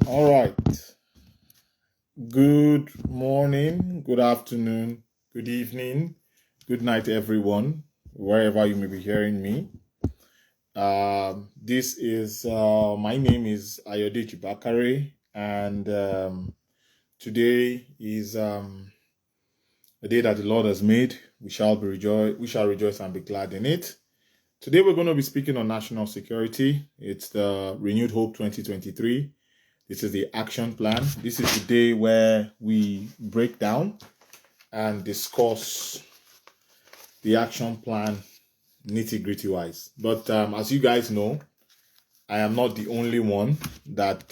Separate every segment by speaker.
Speaker 1: All right. Good morning, good afternoon, good evening, good night, everyone, wherever you may be hearing me. This is my name is Ayodeji Bakare, and today is the day that the Lord has made. We shall rejoice and be glad in it. Today we're going to be speaking on national security. It's the Renewed Hope 2023. This is the action plan. This is the day where we break down and discuss the action plan nitty-gritty wise. But as you guys know, I am not the only one that,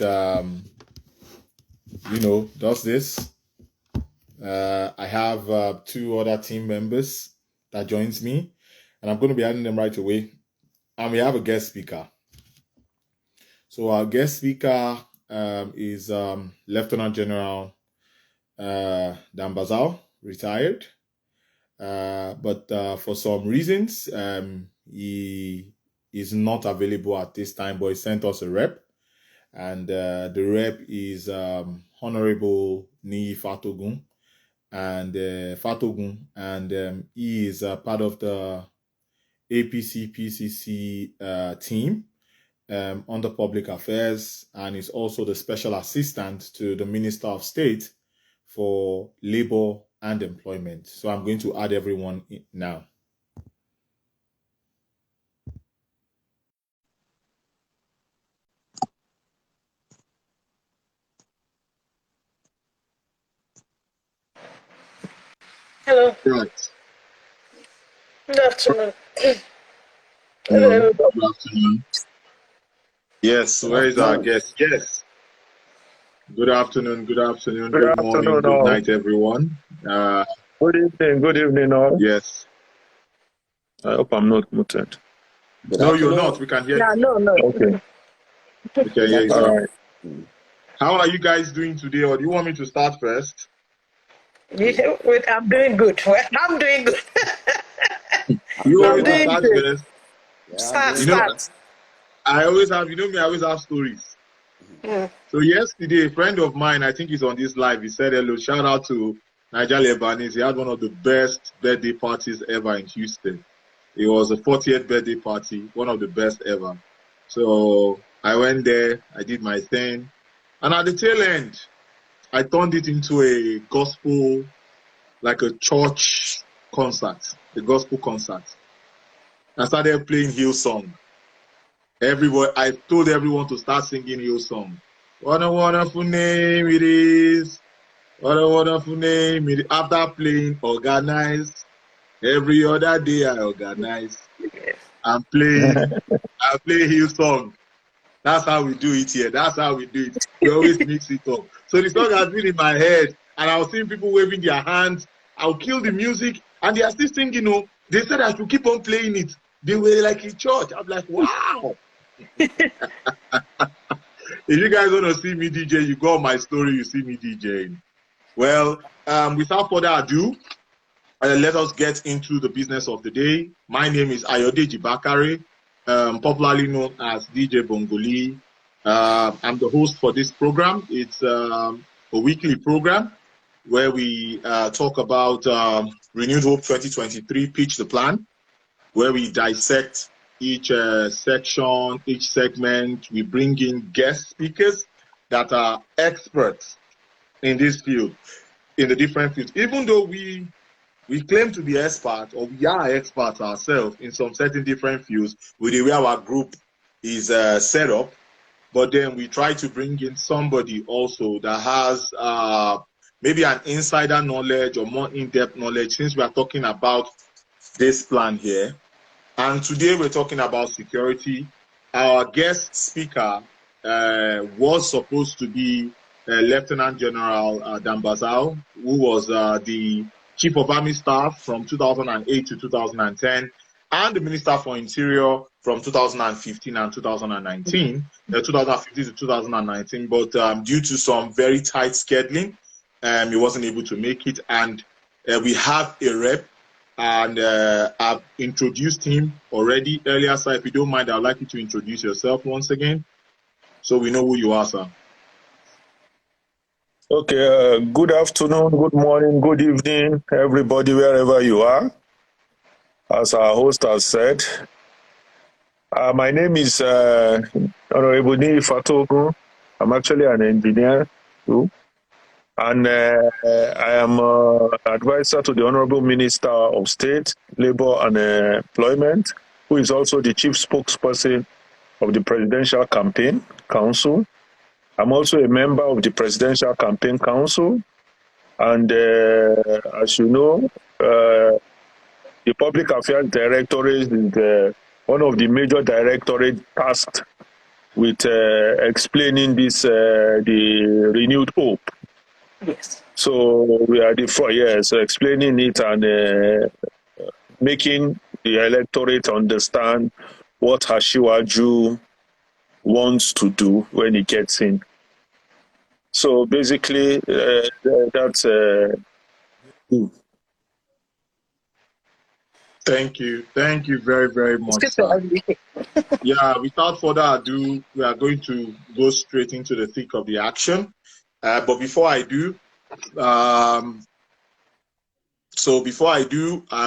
Speaker 1: does this. I have two other team members that joins me, and I'm going to be adding them right away. And we have a guest speaker. So our guest speaker is Lieutenant General Dambazao, retired. But for some reasons, he is not available at this time, but he sent us a rep. And the rep is Honorable Ni Fatogun. And he is part of the APC PCC team under public affairs, and is also the special assistant to the Minister of State for Labor and Employment. So I'm going to add everyone in now.
Speaker 2: Hello.
Speaker 1: Right.
Speaker 2: Good afternoon.
Speaker 1: Hello. Good afternoon. Yes, where is our guest? Yes. Good afternoon, good morning, good night, everyone.
Speaker 3: Good evening, all.
Speaker 1: Yes.
Speaker 3: I hope I'm not muted.
Speaker 1: No, you're not. We can hear you.
Speaker 2: No.
Speaker 3: Okay.
Speaker 1: We can hear you.
Speaker 3: All right.
Speaker 1: How are you guys doing today, or do you want me to start first?
Speaker 2: I'm doing good. I'm doing good.
Speaker 1: You want me to start first?
Speaker 2: Start.
Speaker 1: I always have stories.
Speaker 2: Yeah.
Speaker 1: So yesterday, a friend of mine, I think he's on this live, he said hello, shout out to Nigerian Lebanese. He had one of the best birthday parties ever in Houston. It was a 40th birthday party, one of the best ever. So I went there, I did my thing. And at the tail end, I turned it into a gospel, like a church concert, a gospel concert. I started playing Hillsong. I told everyone to start singing Hillsong. What a wonderful name it is. What a wonderful name it is. After playing Organize, every other day I organize. I play Hillsong. That's how we do it here. That's how we do it. We always mix it up. So the song has been in my head, and I was seeing people waving their hands. I'll kill the music, and they are still singing. They said I should keep on playing it. They were like in church. I'm like, wow. If you guys want to see me DJ, you go on my story, you see me DJing. Well, without further ado, let us get into the business of the day. My name is Ayodeji Bakare, popularly known as DJ Bongoli. I'm the host for this program. It's a weekly program where we talk about Renewed Hope 2023, Pitch the Plan, where we dissect each section, each segment. We bring in guest speakers that are experts in this field, in the different fields. Even though we claim to be experts, or we are experts ourselves in some certain different fields with the way our group is set up, but then we try to bring in somebody also that has maybe an insider knowledge or more in-depth knowledge, since we are talking about this plan here. And today we're talking about security. Our guest speaker was supposed to be Lieutenant General Dambazao, who was the Chief of Army Staff from 2008 to 2010, and the Minister for Interior from 2015 and 2019, 2015 to 2019. But due to some very tight scheduling, he wasn't able to make it. And we have a rep, and I've introduced him already earlier. So if you don't mind, I'd like you to introduce yourself once again, so we know who you are, sir.
Speaker 3: Okay, good afternoon, good morning, good evening, everybody, wherever you are. As our host has said, my name is Honorable Ni Fatogu. I'm actually an engineer too, and I am advisor to the Honorable Minister of State, Labor and Employment, who is also the chief spokesperson of the Presidential Campaign Council. I'm also a member of the Presidential Campaign Council. And as you know, the Public Affairs Directorate is one of the major directorates tasked with explaining this, the renewed hope.
Speaker 2: Yes.
Speaker 3: So we are explaining it and making the electorate understand what Hashiwaju wants to do when he gets in. So basically, that's
Speaker 1: Thank you very, very much, sir. Yeah, without further ado, we are going to go straight into the thick of the action. But before I do, I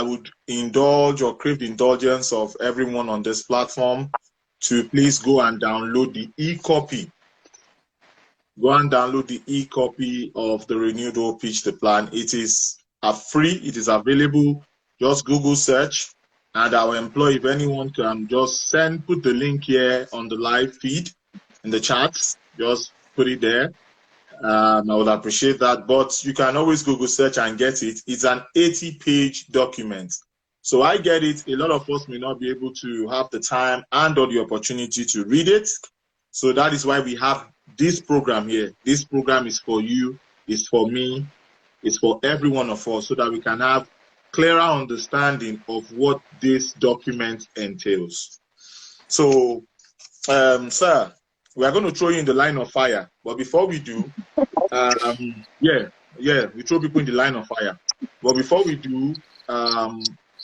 Speaker 1: would indulge or crave the indulgence of everyone on this platform to please go and download the e-copy. Go and download the e-copy of the Renewed Hope Pitch the Plan. It is free. It is available. Just Google search, and I will employ, if anyone can just put the link here on the live feed in the chats. Just put it there. I would appreciate that. But you can always Google search and get it. It's an 80-page document. So I get it. A lot of us may not be able to have the time and or the opportunity to read it. So that is why we have this program here. This program is for you, it's for me, it's for every one of us, so that we can have clearer understanding of what this document entails. So, sir, we are going to throw you in the line of fire. But before we do, we throw people in the line of fire. But before we do,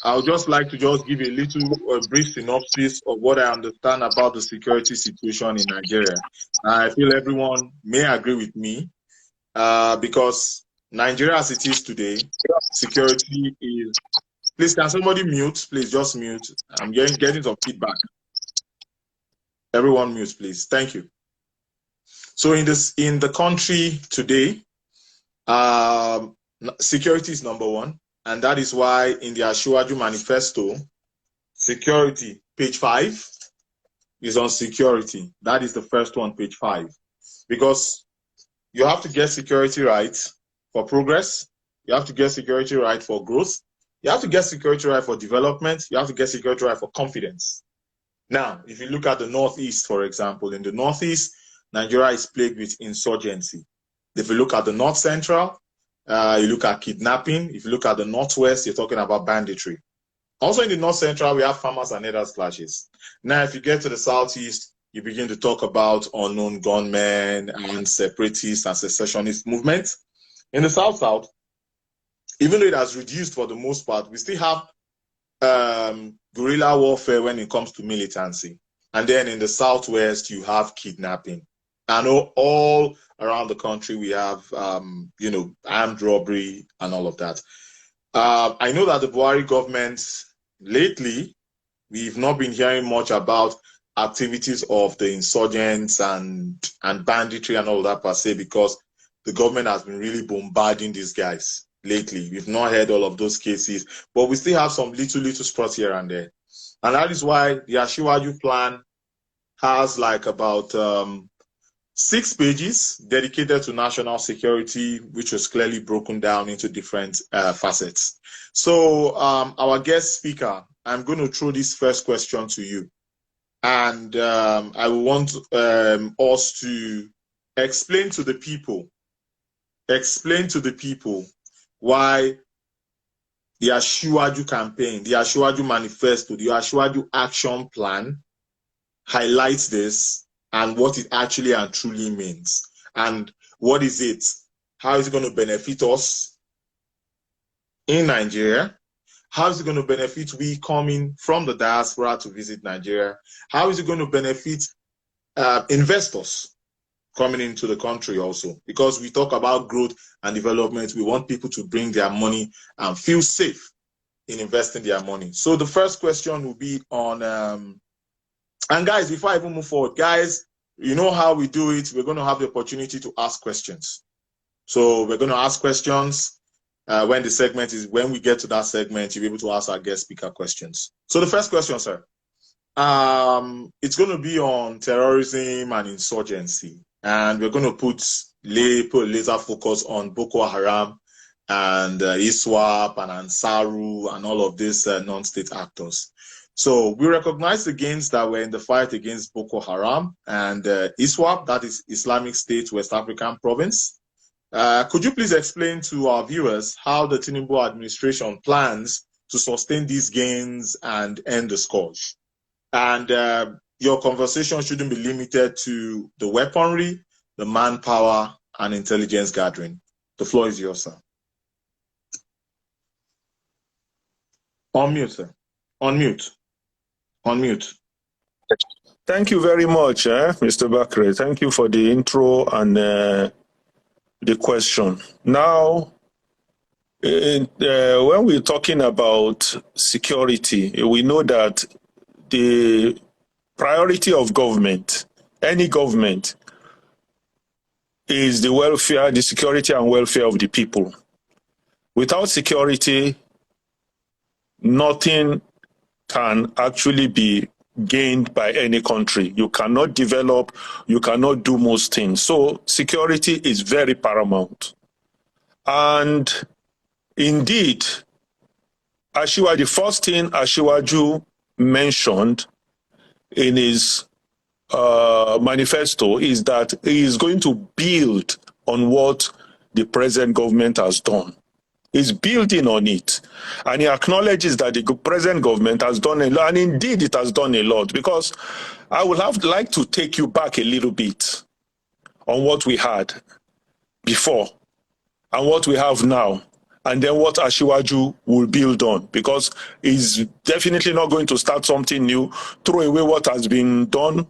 Speaker 1: I would just like to just give a little brief synopsis of what I understand about the security situation in Nigeria. I feel everyone may agree with me because Nigeria as it is today, security is... Please, can somebody mute? Please, just mute. I'm getting some feedback. Everyone mute, please. Thank you. So in the country today, security is number one. And that is why in the Ashiwaju Manifesto, security, page 5, is on security. That is the first one, page 5. Because you have to get security right for progress. You have to get security right for growth. You have to get security right for development. You have to get security right for confidence. Now, if you look at the Northeast, for example, in the Northeast, Nigeria is plagued with insurgency. If you look at the North Central, you look at kidnapping. If you look at the Northwest, you're talking about banditry. Also in the North Central, we have farmers and herders clashes. Now, if you get to the Southeast, you begin to talk about unknown gunmen and separatist and secessionist movements. In the South-South, even though it has reduced for the most part, we still have guerrilla warfare when it comes to militancy. And then in the Southwest, you have kidnapping. I know all around the country we have, armed robbery and all of that. I know that the Buhari government, lately, we've not been hearing much about activities of the insurgents and banditry and all that per se, because the government has been really bombarding these guys lately. We've not heard all of those cases, but we still have some little spots here and there. And that is why the Ashiwaju plan has like about 6 pages dedicated to national security, which was clearly broken down into different facets. So our guest speaker, I'm going to throw this first question to you. And I want us to explain to the people why the Ashiwaju campaign, the Ashiwaju manifesto, the Ashiwaju action plan highlights this and what it actually and truly means. And what is it? How is it going to benefit us in Nigeria? How is it going to benefit we coming from the diaspora to visit Nigeria? How is it going to benefit investors coming into the country also, because we talk about growth and development. We want people to bring their money and feel safe in investing their money. So the first question will be on, and guys, before I even move forward, guys, you know how we do it. We're going to have the opportunity to ask questions. So we're going to ask questions when we get to that segment, you'll be able to ask our guest speaker questions. So the first question, sir, it's going to be on terrorism and insurgency. And we're going to put laser focus on Boko Haram and ISWAP and Ansaru and all of these non-state actors. So we recognize the gains that were in the fight against Boko Haram and ISWAP, that is Islamic State West African Province. Could you please explain to our viewers how the Tinubu administration plans to sustain these gains and end the scourge? And your conversation shouldn't be limited to the weaponry, the manpower, and intelligence gathering. The floor is yours, sir. On mute, sir. On mute. On mute.
Speaker 3: Thank you very much, Mr. Bakre. Thank you for the intro and the question. Now, when we're talking about security, we know that the priority of government, any government, is the welfare, the security and welfare of the people. Without security, nothing can actually be gained by any country. You cannot develop, you cannot do most things. So security is very paramount. And indeed, the first thing Asiwaju mentioned in his manifesto is that he is going to build on what the present government has done. He's building on it. And he acknowledges that the present government has done a lot, and indeed it has done a lot, because I would like to take you back a little bit on what we had before and what we have now, and then what Asiwaju will build on, because he's definitely not going to start something new, throw away what has been done,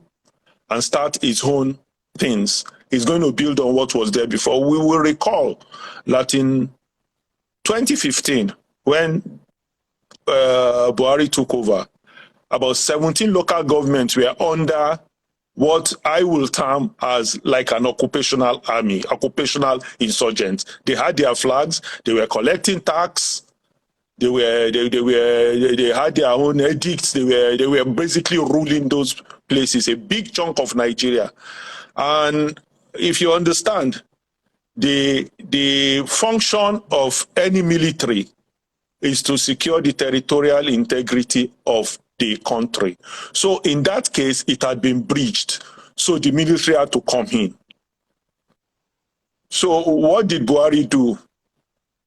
Speaker 3: and start his own things. He's going to build on what was there before. We will recall that in 2015, when Buhari took over, about 17 local governments were under what I will term as like an occupational army, occupational insurgents. They had their flags, they were collecting tax, they had their own edicts, they were basically ruling those places, a big chunk of Nigeria. And if you understand, the function of any military is to secure the territorial integrity of the country. So in that case, it had been breached. So the military had to come in. So what did Buhari do?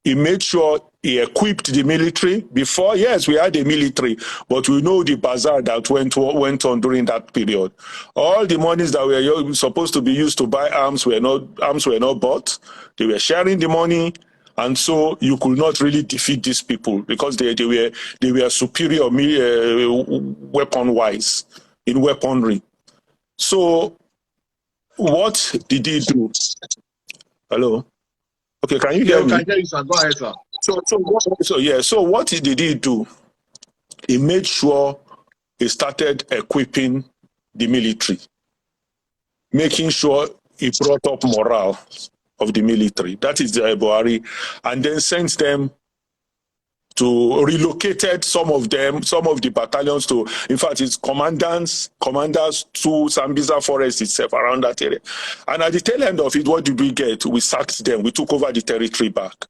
Speaker 3: He made sure he equipped the military. Before, yes, we had a military, but we know the bazaar that went on during that period. All the monies that were supposed to be used to buy arms were not bought. They were sharing the money, and so you could not really defeat these people because they were superior weapon-wise in weaponry. So what did he do? Hello? Okay, can you hear me?
Speaker 1: Can hear you, sir. Go ahead, sir.
Speaker 3: So what did he do? He made sure he started equipping the military, making sure he brought up morale of the military. That is the Buhari, and then sent them to relocated some of the battalions to, in fact, it's commanders to Sambisa Forest itself, around that area. And at the tail end of it, what did we get? We sacked them. We took over the territory back.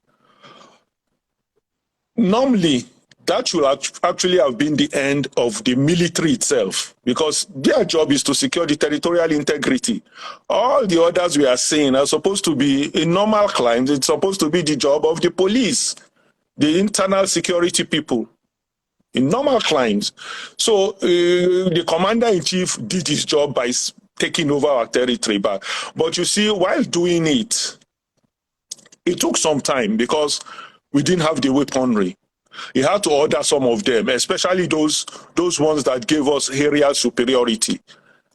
Speaker 3: Normally, that should actually have been the end of the military itself, because their job is to secure the territorial integrity. All the others we are saying are supposed to be, in normal climes, it's supposed to be the job of the police, the internal security people, in normal climes. So the commander-in-chief did his job by taking over our territory back. But you see, while doing it, it took some time because we didn't have the weaponry. He had to order some of them, especially those ones that gave us aerial superiority,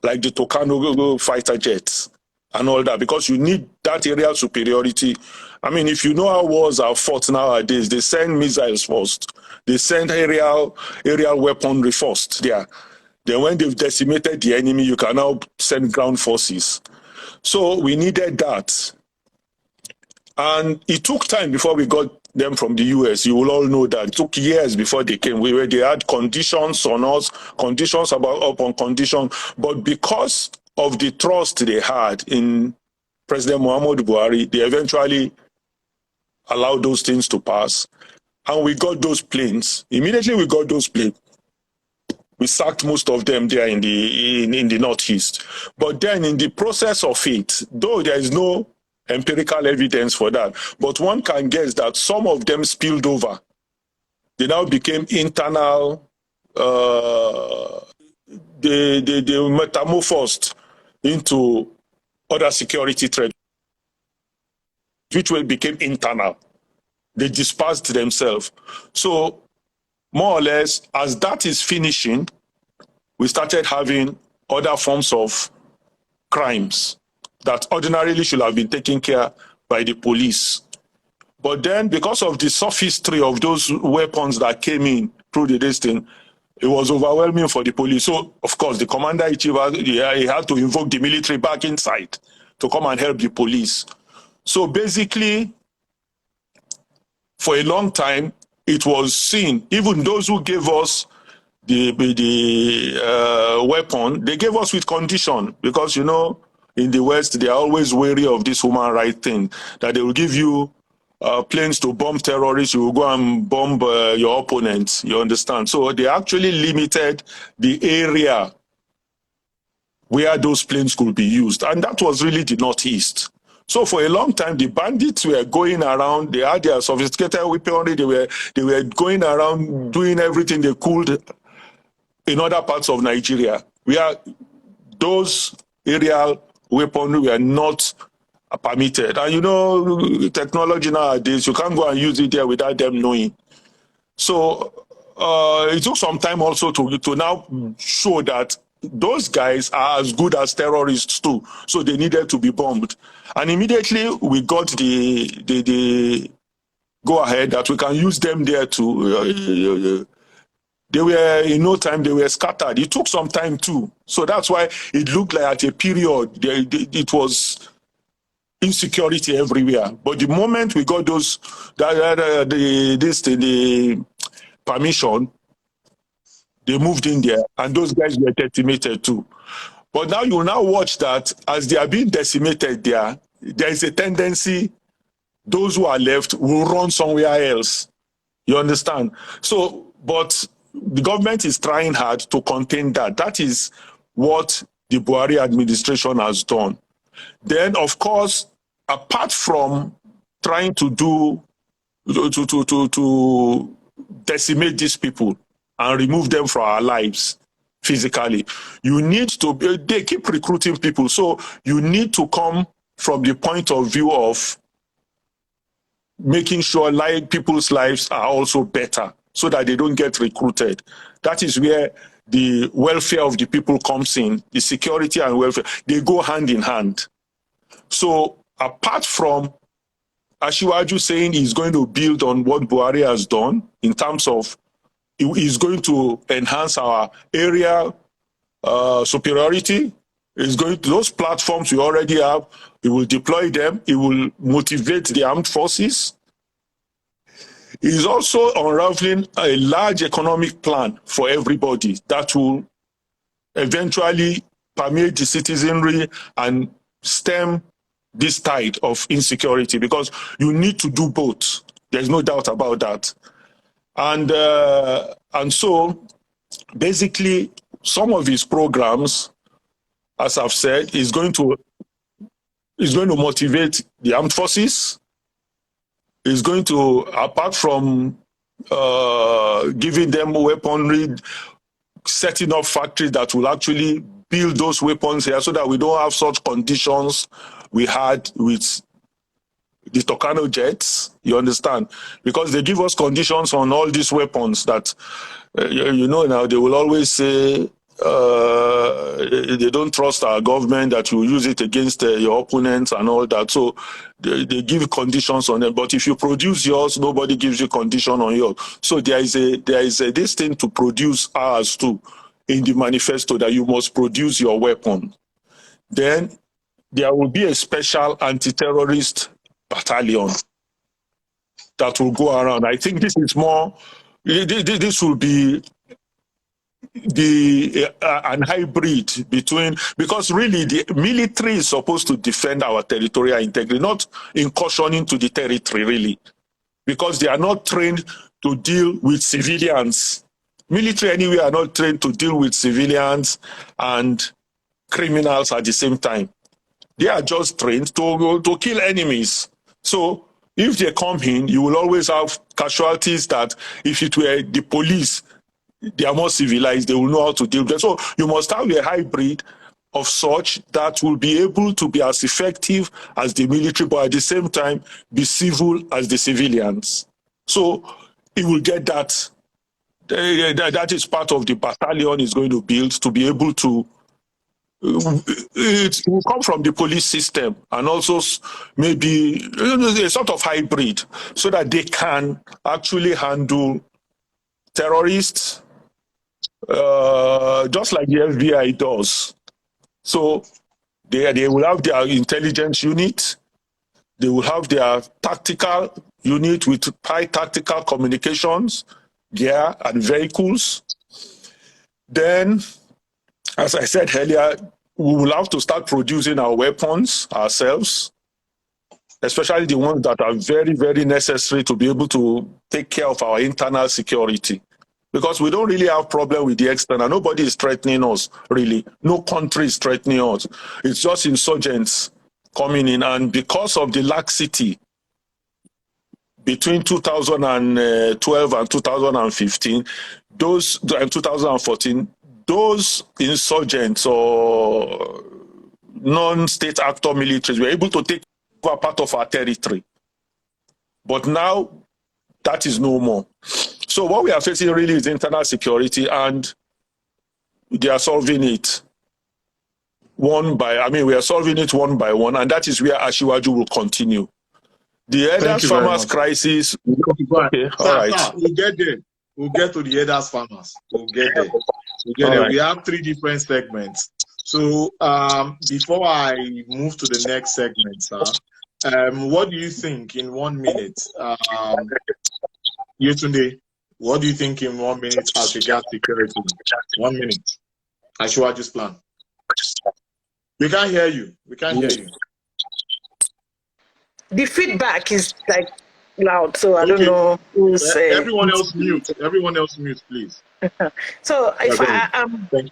Speaker 3: like the Tucano fighter jets and all that, because you need that aerial superiority. I mean, if you know how wars are fought nowadays, they send missiles first. They send aerial weaponry first there. Then when they've decimated the enemy, you can now send ground forces. So we needed that. And it took time before we got them from the US. You will all know that. It took years before they came. They had conditions on us, conditions upon condition. But because of the trust they had in President Muhammadu Buhari, they eventually allowed those things to pass. And we got those planes. Immediately we got those planes. We sacked most of them there in the Northeast. But then in the process of it, though there is no empirical evidence for that, but one can guess that some of them spilled over. They now became internal, they metamorphosed into other security threats, which became internal. They dispersed themselves. So more or less, as that is finishing, we started having other forms of crimes that ordinarily should have been taken care by the police. But then, because of the sophistry of those weapons that came in through the distance, it was overwhelming for the police. So, of course, the commander-in-chief he had to invoke the military back inside to come and help the police. So basically, for a long time, it was seen, even those who gave us the weapon, they gave us with condition, because, you know, in the West, they are always wary of this human rights thing, that they will give you planes to bomb terrorists, you will go and bomb your opponents, you understand? So they actually limited the area where those planes could be used, and that was really the Northeast. So for a long time, the bandits were going around, they had their sophisticated weaponry, they were going around doing everything they could in other parts of Nigeria, where those aerial weaponry were not permitted. And you know, technology nowadays, you can't go and use it there without them knowing. So it took some time also to now show that those guys are as good as terrorists too. So they needed to be bombed. And immediately we got the go ahead that we can use them there too. They were, in no time, they were scattered. It took some time too. So that's why it looked like at a period, it was insecurity everywhere. But the moment we got the permission, they moved in there, and those guys were decimated too. But now you will now watch that as they are being decimated there is a tendency, those who are left will run somewhere else. You understand? So, but the government is trying hard to contain that. That is what the Buhari administration has done. Then, of course, apart from trying to decimate these people and remove them from our lives physically, you need to, they keep recruiting people. So you need to come from the point of view of making sure people's lives are also better, so that they don't get recruited. That is where the welfare of the people comes in. The security and welfare, they go hand in hand. So apart from Asiwaju saying he's going to build on what Buhari has done in terms of he's going to enhance our area superiority, he's going to those platforms we already have, he will deploy them, he will motivate the armed forces. He's also unraveling a large economic plan for everybody that will eventually permeate the citizenry and stem this tide of insecurity, because you need to do both. There's no doubt about that. And so basically some of his programs, as I've said, is going to motivate the armed forces. Is going to, apart from giving them weaponry, setting up factories that will actually build those weapons here, so that we don't have such conditions we had with the Tucano jets, you understand? Because they give us conditions on all these weapons that, you know, now they will always say they don't trust our government that you use it against your opponents and all that. So they give conditions on it. But if you produce yours, nobody gives you condition on yours. So there is this thing to produce ours too in the manifesto, that you must produce your weapon. Then there will be a special anti-terrorist battalion that will go around. I think this is more, this will be an hybrid between, because really the military is supposed to defend our territorial integrity, not incursion into the territory really, because they are not trained to deal with civilians. Military anyway are not trained to deal with civilians and criminals at the same time. They are just trained to kill enemies. So if they come in, you will always have casualties that if it were the police, they are more civilized, they will know how to deal with them. So you must have a hybrid of such that will be able to be as effective as the military, but at the same time be civil as the civilians. So it will get that. That is part of the battalion is going to build, to be able to, it will come from the police system and also maybe a sort of hybrid, so that they can actually handle terrorists just like the FBI does. So they will have their intelligence unit, they will have their tactical unit with high tactical communications, gear and vehicles. Then, as I said earlier, we will have to start producing our weapons ourselves, especially the ones that are very, very necessary to be able to take care of our internal security. Because we don't really have problem with the external. Nobody is threatening us, really. No country is threatening us. It's just insurgents coming in. And because of the laxity between 2012 and 2015, and 2014, those insurgents or non-state actor militaries were able to take over part of our territory. But now, that is no more. So what we are facing really is internal security, and they are solving it we are solving it one by one, and that is where Ashiwaju will continue. The elders farmers crisis. Okay, all right.
Speaker 1: Sir, we'll get there. We'll get to the elders farmers. We'll get there. Right. We have 3 different segments. So before I move to the next segment, sir, what do you think in 1 minute? Yetunde, what do you think in 1 minute as regards security? 1 minute. Ashiwaju's plan. We can't hear you. We can't hear you.
Speaker 2: The feedback is like loud, so I don't know who's.
Speaker 1: Everyone else mute. Everyone else mute, please.
Speaker 2: So,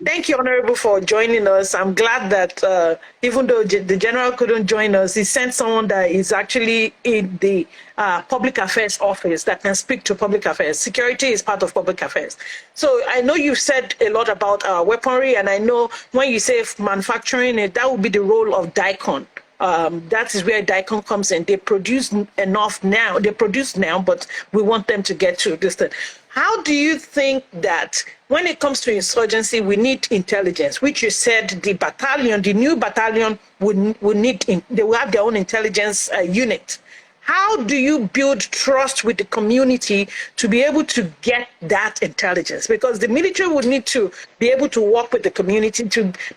Speaker 2: thank you, Honorable, for joining us. I'm glad that even though the General couldn't join us, he sent someone that is actually in the Public Affairs Office that can speak to public affairs. Security is part of public affairs. So I know you've said a lot about weaponry, and I know when you say manufacturing it, that would be the role of DICON. That is where DICON comes in. They produce enough now. They produce now, but we want them to get to this thing. How do you think that when it comes to insurgency, we need intelligence, which you said the battalion, the new battalion would need, they will have their own intelligence unit. How do you build trust with the community to be able to get that intelligence? Because the military would need to be able to work with the community.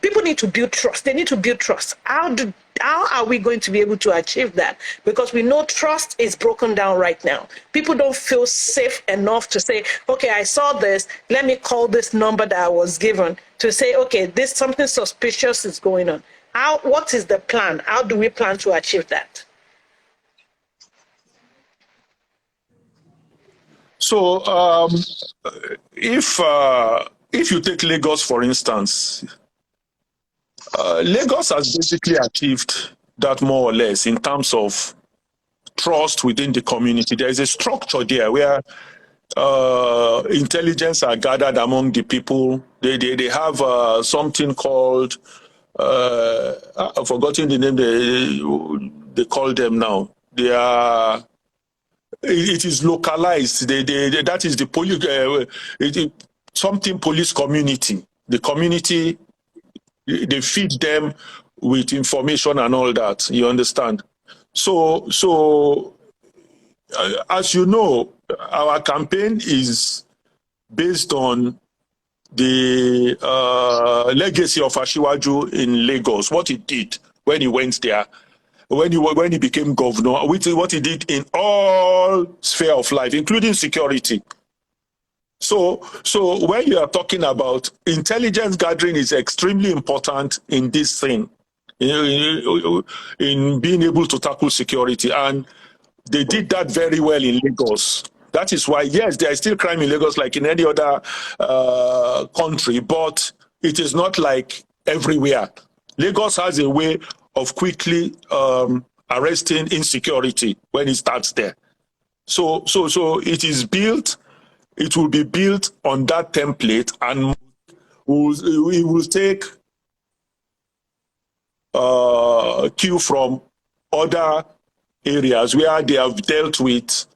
Speaker 2: People need to build trust. They need to build trust. How are we going to be able to achieve that? Because we know trust is broken down right now. People don't feel safe enough to say, okay, I saw this, let me call this number that I was given to say, okay, something suspicious is going on. What is the plan? How do we plan to achieve that?
Speaker 3: So if you take Lagos, for instance, Lagos has basically achieved that more or less in terms of trust within the community. There is a structure there where intelligence are gathered among the people. They have something called, I've forgotten the name they call them now. They are, it is localized. That is the something police community. the community, they feed them with information and all that. You understand? So as you know, our campaign is based on the legacy of Asiwaju in Lagos, what he did when he went there, when he became governor, what he did in all sphere of life, including security. So when you are talking about intelligence gathering is extremely important in this thing, in being able to tackle security. And they did that very well in Lagos. That is why, yes, there is still crime in Lagos like in any other country, but it is not like everywhere. Lagos has a way of quickly arresting insecurity when it starts there. So it is built. It will be built on that template, and it will take cue from other areas where they have dealt with,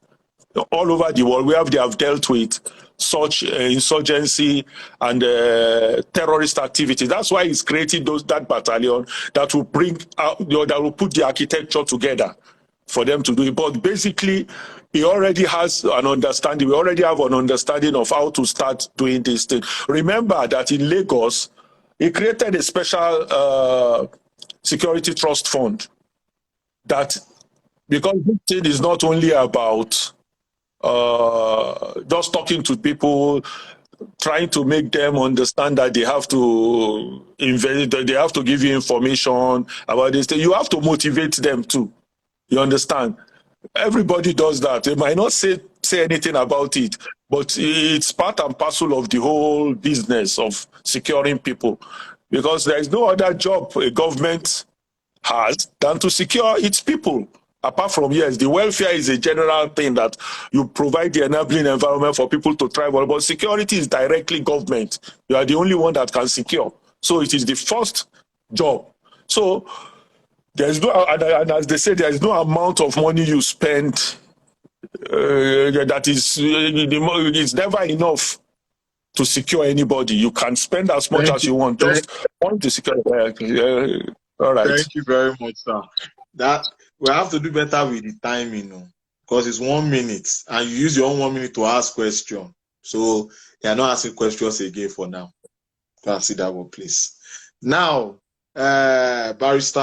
Speaker 3: all over the world, where they have dealt with such insurgency and terrorist activity. That's why he's created that battalion that will bring out, that will put the architecture together for them to do it. But basically, he already has an understanding. We already have an understanding of how to start doing this thing. Remember that in Lagos, he created a special security trust fund that, because this thing is not only about just talking to people, trying to make them understand that they have to invest, they have to give you information about this thing. You have to motivate them too. You understand? Everybody does that. They might not say anything about it, but it's part and parcel of the whole business of securing people, because there is no other job a government has than to secure its people. Apart from, yes, the welfare is a general thing that you provide the enabling environment for people to thrive, but security is directly government. You are the only one that can secure. So it is the first job. So there's no, and as they say, there is no amount of money you spend that is, it's never enough to secure anybody. You can spend as much as you want. Just want to secure. All right.
Speaker 1: Thank you very much, sir. That we have to do better with the time, you know, because it's 1 minute, and you use your own 1 minute to ask questions. So you are not asking questions again for now. Can see that one, please. Now, Barrister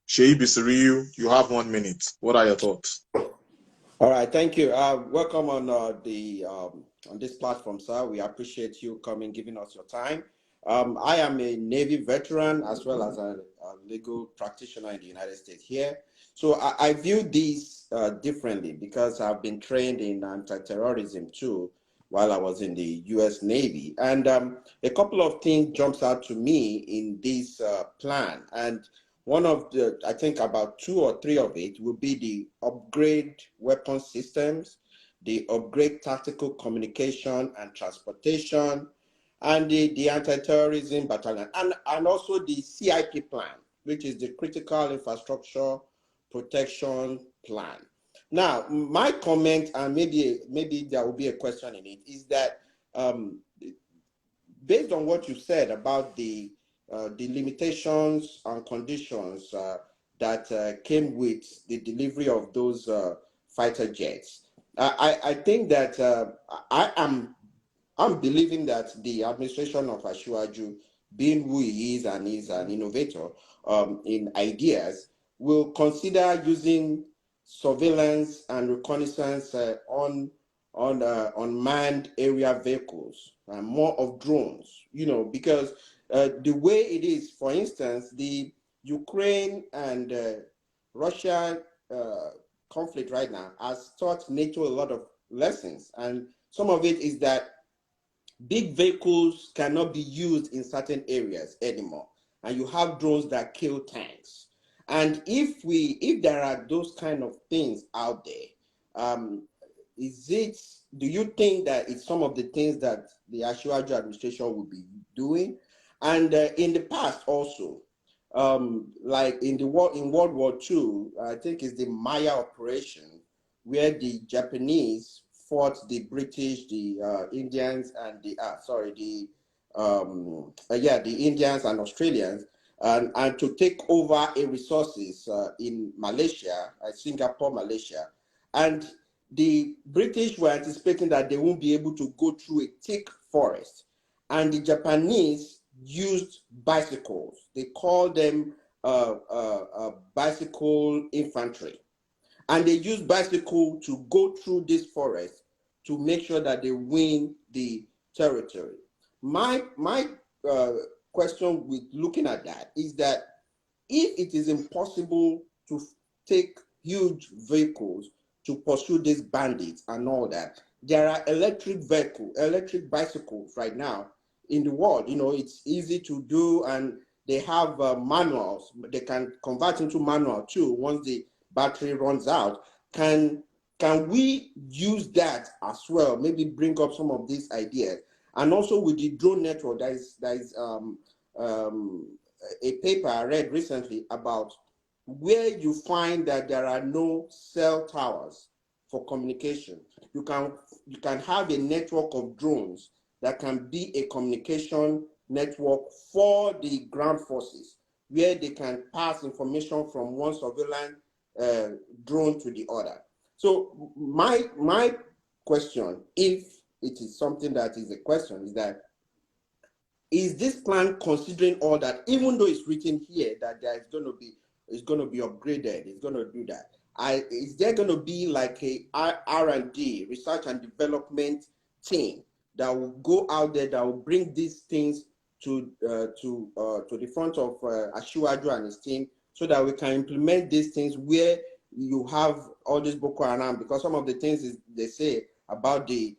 Speaker 1: Sheyi Bisiriyu, you have 1 minute. What are your thoughts?
Speaker 4: All right, thank you. Welcome on on this platform, sir. We appreciate you coming, giving us your time. I am a Navy veteran as well as a legal practitioner in the United States here. So I view these differently because I've been trained in anti-terrorism too while I was in the US Navy. And a couple of things jumps out to me in this plan. And one of the, I think about 2 or 3 of it will be the upgrade weapon systems, the upgrade tactical communication and transportation, and the anti-terrorism battalion, and also the CIP plan, which is the critical infrastructure protection plan. Now, my comment, and maybe there will be a question in it, is that based on what you said about the limitations and conditions that came with the delivery of those fighter jets, I think that I'm believing that the administration of Asiwaju, being who he is and is an innovator in ideas, will consider using surveillance and reconnaissance on unmanned area vehicles and more of drones. You know, because the way it is, for instance, the Ukraine and Russia conflict right now has taught NATO a lot of lessons, and some of it is that big vehicles cannot be used in certain areas anymore, and you have drones that kill tanks. And if there are those kind of things out there, do you think that it's some of the things that the Asiwaju administration will be doing? And in the past also, like in World War II, I think it's the Maya operation, where the Japanese fought the British, the Indians, and the the Indians and Australians, and to take over resources in Malaysia, Singapore, Malaysia. And the British were anticipating that they won't be able to go through a thick forest. And the Japanese used bicycles. They called them bicycle infantry. And they used bicycle to go through this forest to make sure that they win the territory. My question with looking at that is that if it is impossible to take huge vehicles to pursue these bandits and all that, there are electric bicycles right now in the world. You know, it's easy to do, and they have manuals. They can convert into manual too once the battery runs out. Can we use that as well? Maybe bring up some of these ideas. And also with the drone network, there is a paper I read recently about where you find that there are no cell towers for communication. You can have a network of drones that can be a communication network for the ground forces, where they can pass information from one surveillance drone to the other. So my question, if it is something that is a question, is that, is this plan considering all that, even though it's written here that there is going to be, it's going to be upgraded, it's going to do that? Is there going to be like a R&D, research and development team that will go out there that will bring these things to the front of Asiwaju and his team, so that we can implement these things where you have all this Boko Haram? Because some of the things they say about the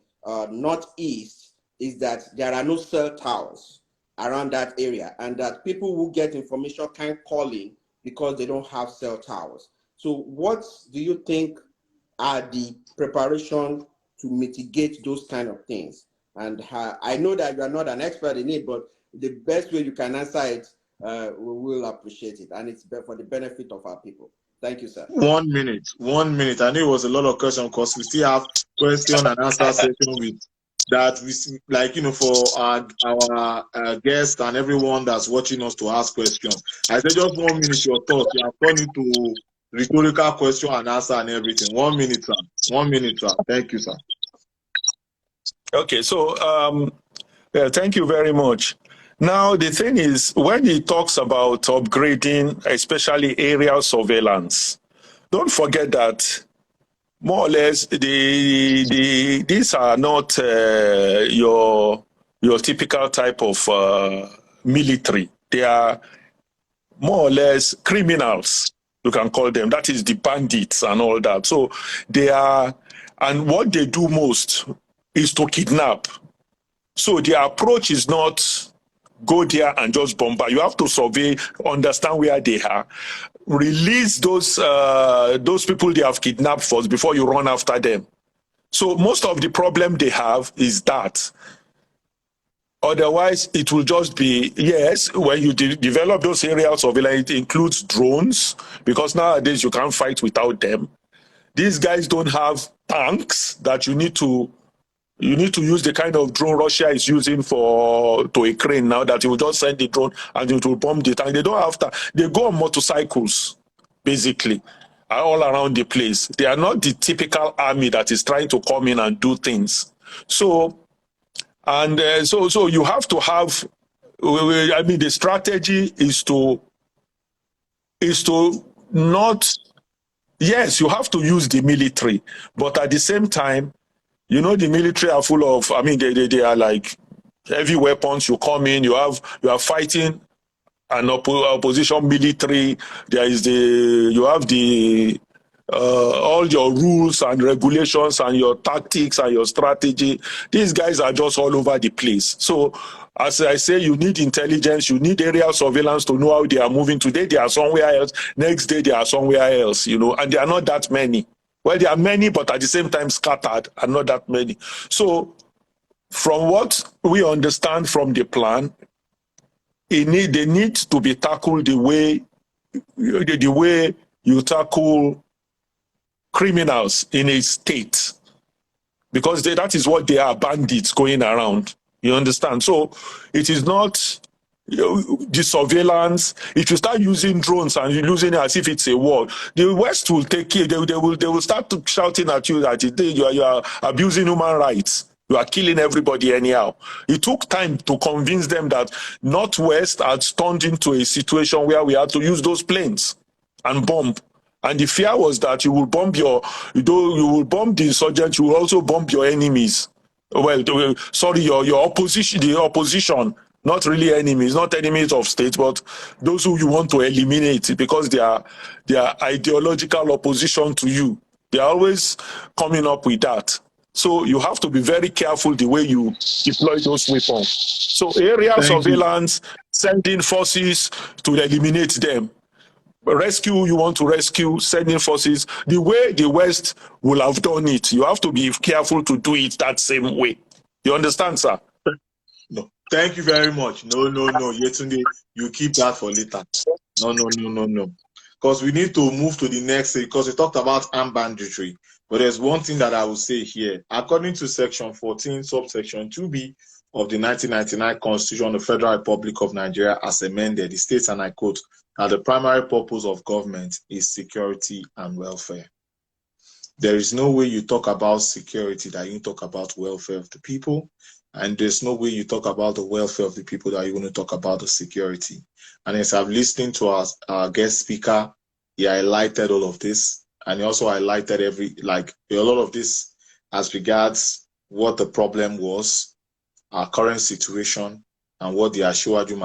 Speaker 4: Northeast is that there are no cell towers around that area, and that people who get information can't call in because they don't have cell towers. So what do you think are the preparation to mitigate those kind of things? And I know that you are not an expert in it, but the best way you can answer it, we will appreciate it, and it's for the benefit of our people. Thank you, sir.
Speaker 1: 1 minute. I know it was a lot of questions because we still have question and answer session with that. We like, you know, for our guests and everyone that's watching us to ask questions. I said just 1 minute your thoughts. You have turned into rhetorical question and answer and everything. 1 minute, sir. 1 minute, sir. Thank you, sir.
Speaker 3: Okay, so yeah, thank you very much. Now, the thing is, when he talks about upgrading, especially aerial surveillance, don't forget that more or less these are not your typical type of military. They are more or less criminals, you can call them. That is the bandits and all that. So they are, and what they do most is to kidnap. So the approach is not go there and just bombard. You have to survey, understand where they are, release those people they have kidnapped first before you run after them. So most of the problem they have is that. Otherwise, it will just be, yes, when you develop those aerial surveillance, it includes drones, because nowadays you can't fight without them. These guys don't have tanks that you need to use the kind of drone Russia is using to Ukraine now, that you will just send the drone and it will bomb the tank. They don't have that. They go on motorcycles, basically, all around the place. They are not the typical army that is trying to come in and do things. So, and so you have to have, I mean, the strategy is to not, yes, you have to use the military, but at the same time, you know, the military are full of, I mean, they are like heavy weapons. You come in, you are fighting an opposition military. There is you have all your rules and regulations and your tactics and your strategy. These guys are just all over the place. So, as I say, you need intelligence, you need aerial surveillance to know how they are moving. Today they are somewhere else, next day they are somewhere else, you know, and they are not that many. Well, there are many, but at the same time scattered, and not that many. So, from what we understand from the plan, they need to be tackled the way you tackle criminals in a state, because that is what they are, bandits going around. You understand? So it is not the surveillance. If you start using drones and you're using it as if it's a war, the West will take care. They will start shouting at you that you are abusing human rights. You are killing everybody anyhow. It took time to convince them that Northwest had turned into a situation where we had to use those planes and bomb. And the fear was that you will bomb you will bomb the insurgents, you will also bomb your enemies. Well, sorry, your opposition, the opposition, not really enemies, not enemies of state, but those who you want to eliminate because they are ideological opposition to you. They are always coming up with that. So you have to be very careful the way you deploy those weapons. So area surveillance, sending forces to eliminate them. Rescue, you want to rescue, sending forces, the way the West will have done it. You have to be careful to do it that same way. You understand, sir?
Speaker 1: No. Thank you very much. No. Yetunde, you keep that for later. No. Because we need to move to the next, because we talked about armed banditry. But there's one thing that I will say here. According to Section 14, subsection 2B of the 1999 Constitution of the Federal Republic of Nigeria as amended, it states, and I quote, that the primary purpose of government is security and welfare. There is no way you talk about security that you talk about welfare of the people, and there's no way you talk about the welfare of the people that you want to talk about the security. And as I've listened to our guest speaker, he highlighted all of this, and he also highlighted a lot of this as regards what the problem was, our current situation, and what the Asiwaju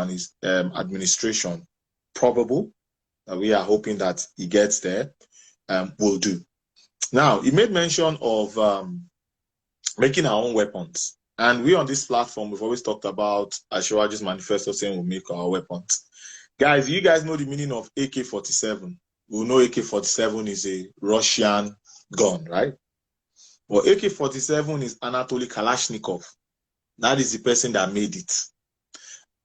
Speaker 1: administration probable that we are hoping that he gets there will do. Now, he made mention of making our own weapons. And we on this platform, we've always talked about Asiwaju's manifesto saying we'll make our weapons. Guys, you guys know the meaning of AK-47. We know AK-47 is a Russian gun, right? Well, AK-47 is Anatoly Kalashnikov. That is the person that made it.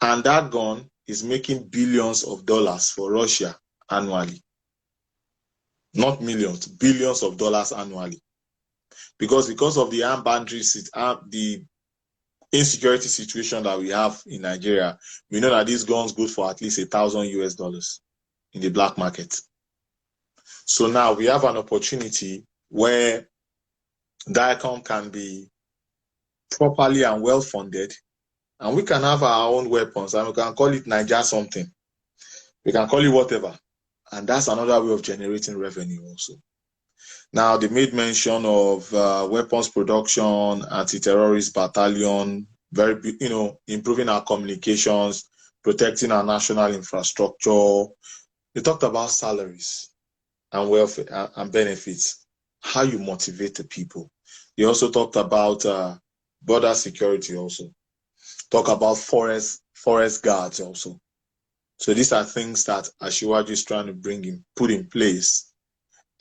Speaker 1: And that gun is making billions of dollars for Russia annually. Not millions, billions of dollars annually. Because of the armed boundaries, the insecurity situation that we have in Nigeria, we know that these guns go for at least $1,000 in the black market. So now we have an opportunity where DIACOM can be properly and well funded, and we can have our own weapons, and we can call it Niger something. We can call it whatever. And that's another way of generating revenue also. Now, they made mention of weapons production, anti-terrorist battalion, improving our communications, protecting our national infrastructure. They talked about salaries and welfare and benefits, how you motivate the people. They also talked about border security also. Talk about forest guards also. So these are things that Asiwaju is trying to put in place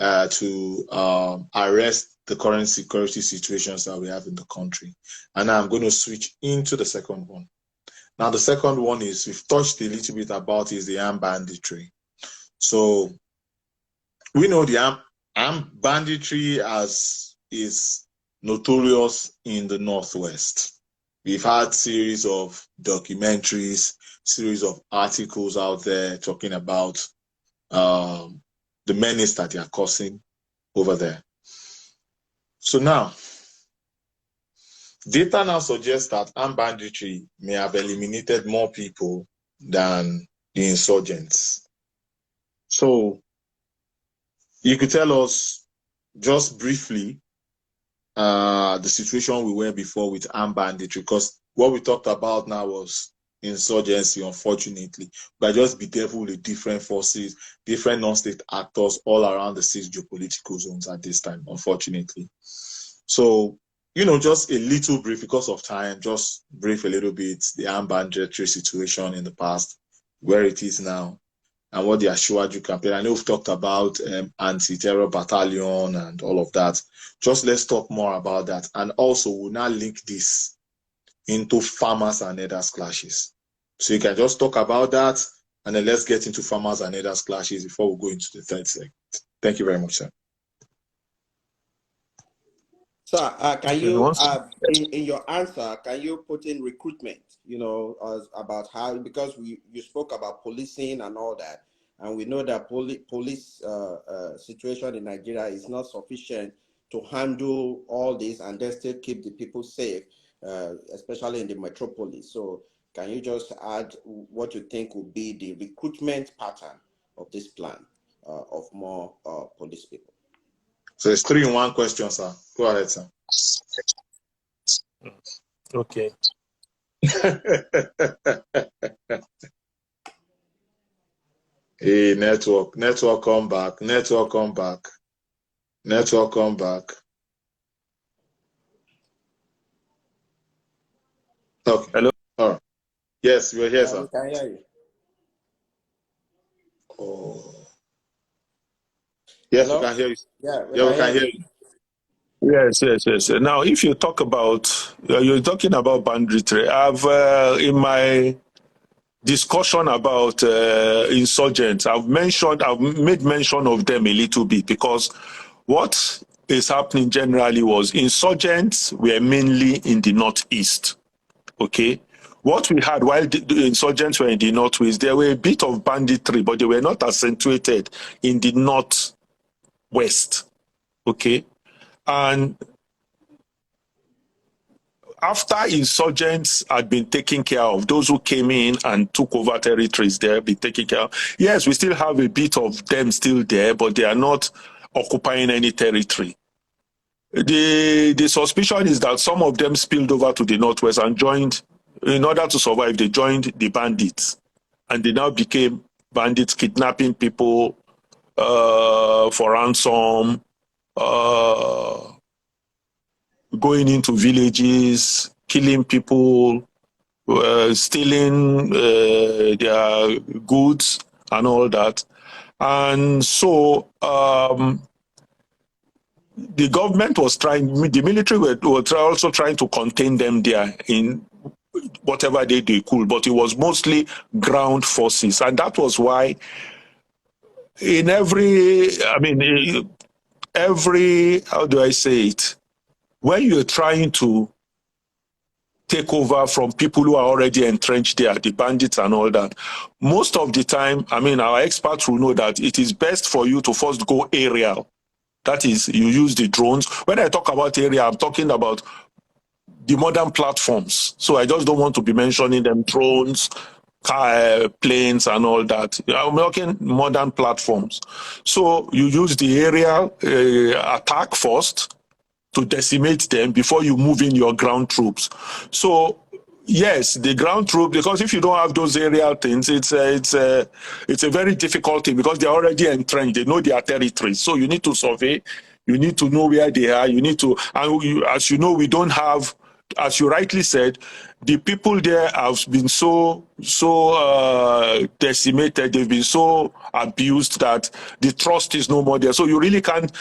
Speaker 1: to arrest the current security situations that we have in the country. And now I'm going to switch into the second one. Now the second one is, we've touched a little bit about, is the armed banditry. So we know the armed banditry is notorious in the Northwest. We've had series of documentaries, series of articles out there talking about the menace that they are causing over there. So now, data now suggests that armed banditry may have eliminated more people than the insurgents. So you could tell us just briefly the situation we were before with armed banditry, because what we talked about now was insurgency, unfortunately. But just be careful with different forces, different non-state actors all around the 6 geopolitical zones at this time, unfortunately. So, just a little brief, because of time, just brief a little bit the armed banditry situation in the past, where it is now, and what the Asiwaju campaign. I know we've talked about anti-terror battalion and all of that. Just let's talk more about that. And also, we'll now link this into farmers and herders clashes. So you can just talk about that, and then let's get into farmers and herders clashes before we go into the third segment. Thank you very much, sir.
Speaker 4: So can you, in your answer, can you put in recruitment, you know, about how, because you spoke about policing and all that, and we know that police situation in Nigeria is not sufficient to handle all this and then still keep the people safe, especially in the metropolis. So can you just add what you think would be the recruitment pattern of this plan of more police people?
Speaker 1: So it's 3 in 1 question, sir. Go ahead, sir.
Speaker 3: Okay.
Speaker 1: Hey, network come back. Network come back. Okay.
Speaker 3: Hello.
Speaker 1: All right. Yes, we're here, sir.
Speaker 4: We can hear you.
Speaker 1: Oh. Yes,
Speaker 4: Hello?
Speaker 1: we can hear you.
Speaker 4: Yeah,
Speaker 1: we can hear you.
Speaker 3: Yes. Now, if you talk about, you're talking about banditry. I've, in my discussion about insurgents, I've made mention of them a little bit, because what is happening generally was insurgents were mainly in the northeast. Okay. What we had while the insurgents were in the northwest, there were a bit of banditry, but they were not accentuated in the northwest. Okay. And after insurgents had been taken care of, those who came in and took over territories there, be taken care of. Yes, we still have a bit of them still there, but they are not occupying any territory. The suspicion is that some of them spilled over to the northwest and joined, in order to survive, they joined the bandits. And they now became bandits, kidnapping people for ransom, going into villages, killing people, stealing their goods and all that. And so the government was trying, the military were also trying to contain them there in whatever they could, but it was mostly ground forces. And that was why in every, how do I say it? When you're trying to take over from people who are already entrenched there, the bandits and all that, most of the time, our experts will know that it is best for you to first go aerial. That is, you use the drones. When I talk about area, I'm talking about the modern platforms. So I just don't want to be mentioning them, drones, planes and all that. I'm talking modern platforms. So you use the aerial attack first to decimate them before you move in your ground troops. So yes, the ground troops, because if you don't have those aerial things, it's a very difficult thing, because they're already entrenched. They know their territory. So you need to survey. You need to know where they are. You need to, and as you know, we don't have, as you rightly said, the people there have been so decimated. They've been so abused that the trust is no more there. So you really can't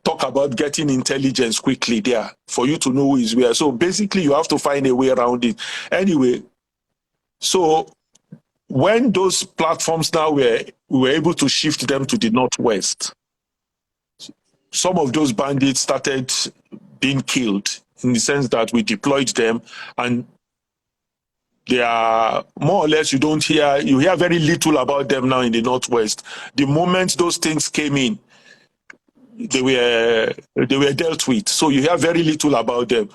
Speaker 3: talk about getting intelligence quickly there for you to know who is where. So basically you have to find a way around it. Anyway, so when those platforms now we were able to shift them to the northwest, some of those bandits started being killed, in the sense that we deployed them, and they are more or less, you hear very little about them now in the northwest. The moment those things came in, they were dealt with. So you hear very little about them.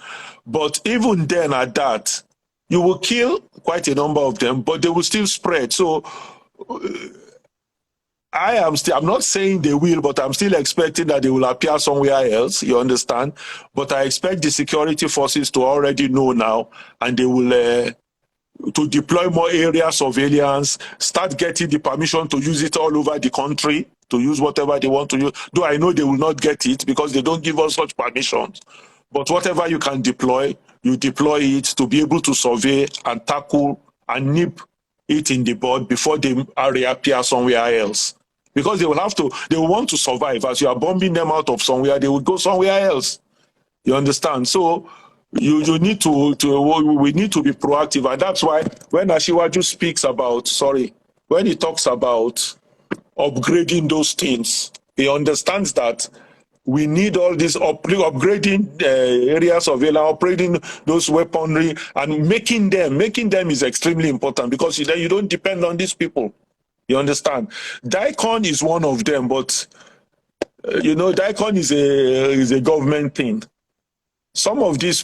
Speaker 3: But even then at that, you will kill quite a number of them, but they will still spread. So I'm not saying they will, but I'm still expecting that they will appear somewhere else, you understand? But I expect the security forces to already know now, and they will to deploy more area surveillance, start getting the permission to use it all over the country, to use whatever they want to use. Though I know they will not get it because they don't give us such permissions. But whatever you can deploy, you deploy it to be able to survey and tackle and nip it in the bud before they reappear somewhere else. Because they will want to survive. As you are bombing them out of somewhere, they will go somewhere else. You understand? So you need we need to be proactive. And that's why when Ashiwaju speaks about, when he talks about upgrading those things, he understands that we need all these upgrading areas of upgrading those weaponry and making them is extremely important, because then you don't depend on these people. You understand? DICON is one of them, but DICON is a government thing. Some of these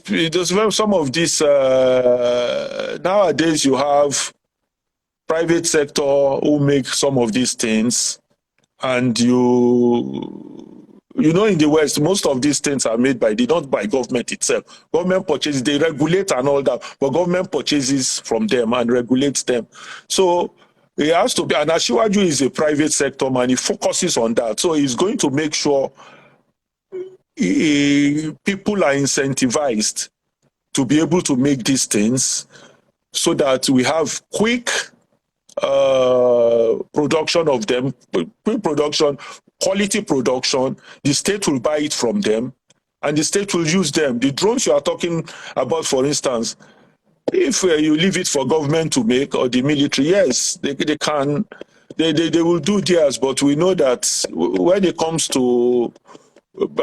Speaker 3: nowadays you have private sector who make some of these things, and in the West, most of these things are made not by government itself. Government purchases, they regulate and all that, but government purchases from them and regulates them. So it has to be, and Asiwaju is a private sector man, he focuses on that. So he's going to make sure people are incentivized to be able to make these things, so that we have quick production of them, quick production, quality production. The state will buy it from them, and the state will use them. The drones you are talking about, for instance, if you leave it for government to make, or the military, yes, they will do theirs, but we know that when it comes to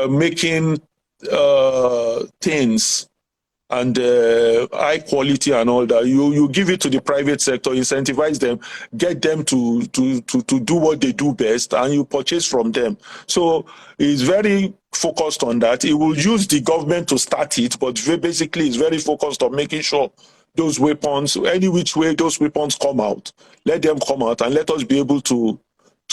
Speaker 3: making things and high quality and all that, you give it to the private sector, incentivize them, get them to do what they do best, and you purchase from them. So he's very focused on that. He will use the government to start it, but basically he's very focused on making sure those weapons, any which way those weapons come out, let them come out, and let us be able to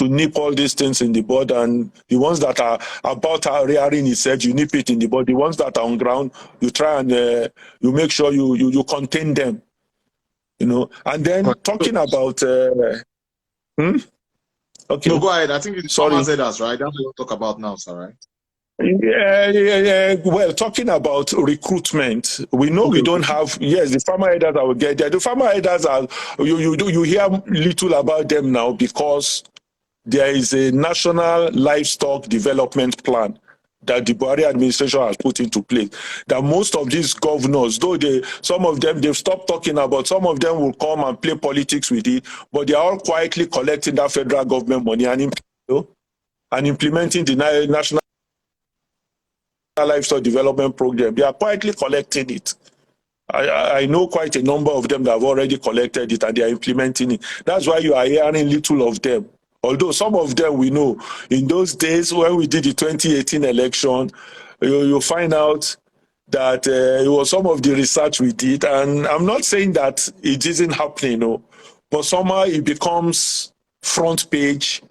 Speaker 3: nip all these things in the bud. And the ones that are about rearing its head, you nip it in the bud. The ones that are on ground, you try and you make sure you contain them. And then talking about Okay.
Speaker 1: No, go ahead. I think it's someone said us, right? That's what we'll talk about now, sir, right?
Speaker 3: Yeah. Well, talking about recruitment, we know we don't have. Yes, the farmer elders I will get there. The farmer elders are you hear little about them now, because there is a national livestock development plan that the Buhari administration has put into place. That most of these governors, though some of them they've stopped talking about, some of them will come and play politics with it, but they are all quietly collecting that federal government money and implementing the national livestock development program. They are quietly collecting it. I know quite a number of them that have already collected it, and they are implementing it. That's why you are hearing little of them. Although some of them we know, in those days when we did the 2018 election, you find out that it was some of the research we did, and I'm not saying that it isn't happening, but somehow it becomes front page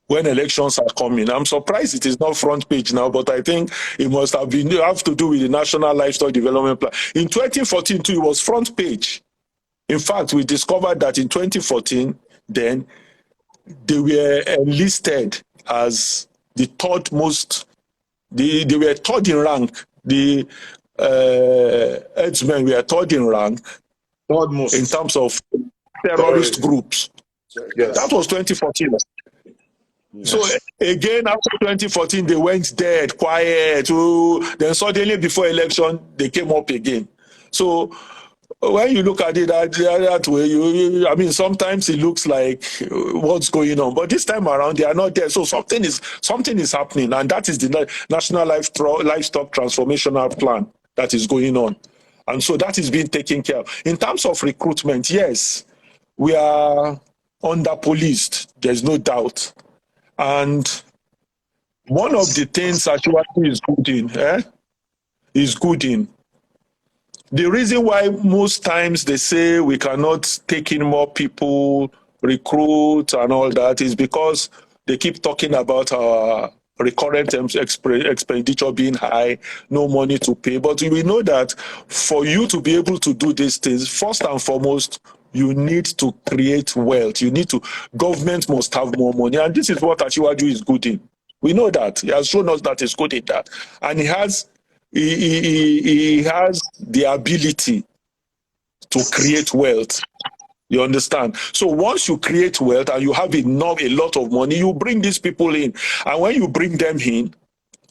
Speaker 3: when elections are coming. I'm surprised it is not front page now, but I think it must have to do with the National Livestock Development Plan. In 2014 too, it was front page. In fact, we discovered that in 2014, then they were enlisted as the third most. They were third in rank. The herdsmen were third in rank,
Speaker 1: third most
Speaker 3: in terms of terrorist groups.
Speaker 1: Yes.
Speaker 3: That was 2014. Yes. So again, after 2014, they went dead, quiet. Then suddenly, before election, they came up again. So when you look at it that way, sometimes it looks like what's going on, but this time around they are not there. So something is happening, and that is the National Livestock Transformational Plan that is going on, and so that is being taken care of. In terms of recruitment, yes, we are under-policed. There's no doubt, and one of the things Asiwaju is good in. The reason why most times they say we cannot take in more people, recruit and all that, is because they keep talking about our recurrent expenditure being high, no money to pay. But we know that for you to be able to do these things, first and foremost, you need to create wealth. Government must have more money. And this is what Asiwaju is good in. We know that. He has shown us that he's good in that. And he has the ability to create wealth. You understand? So once you create wealth and you have a lot of money, you bring these people in. And when you bring them in,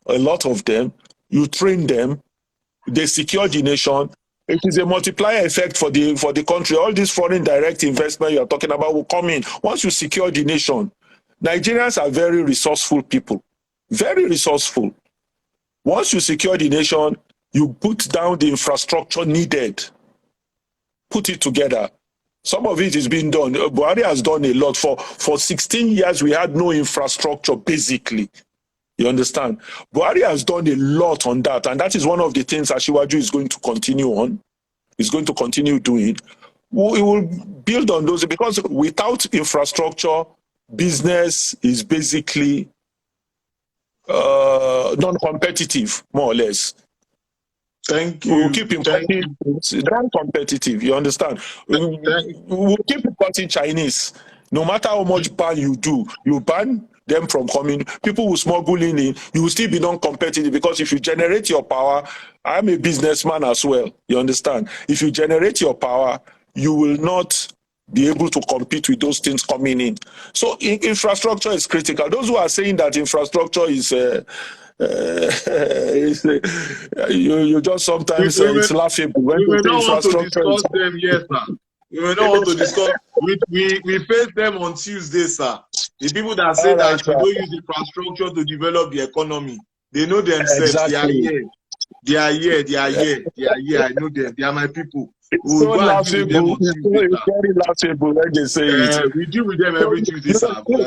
Speaker 3: a lot of them, you train them, they secure the nation. It is a multiplier effect for the country. All this foreign direct investment you are talking about will come in. Once you secure the nation, Nigerians are very resourceful people. Very resourceful. Once you secure the nation, you put down the infrastructure needed. Put it together. Some of it is being done. Buhari has done a lot. For 16 years, we had no infrastructure, basically. You understand? Buhari has done a lot on that, and that is one of the things Asiwaju is going to continue on. He's going to continue doing. We will build on those, because without infrastructure, business is basically non-competitive, more or less.
Speaker 1: Thank you.
Speaker 3: We'll keep importing non-competitive, you understand? We'll keep importing Chinese. No matter how much ban you do, you ban them from coming. People will smuggle in, you will still be non-competitive, because if you generate your power, I'm a businessman as well, you understand? If you generate your power, you will not be able to compete with those things coming in. So infrastructure is critical. Those who are saying that infrastructure is you just sometimes it's laughable when
Speaker 1: we may not want to
Speaker 3: infrastructure
Speaker 1: discuss them, yes, sir. We may not want to discuss. We face them on Tuesday, sir. The people that say that we don't use infrastructure to develop the economy, they know themselves. Exactly. They are here. I know them. They are my people.
Speaker 3: It's so laughable. It's very laughable when they say it.
Speaker 1: We deal with them every Tuesday, sir.
Speaker 3: When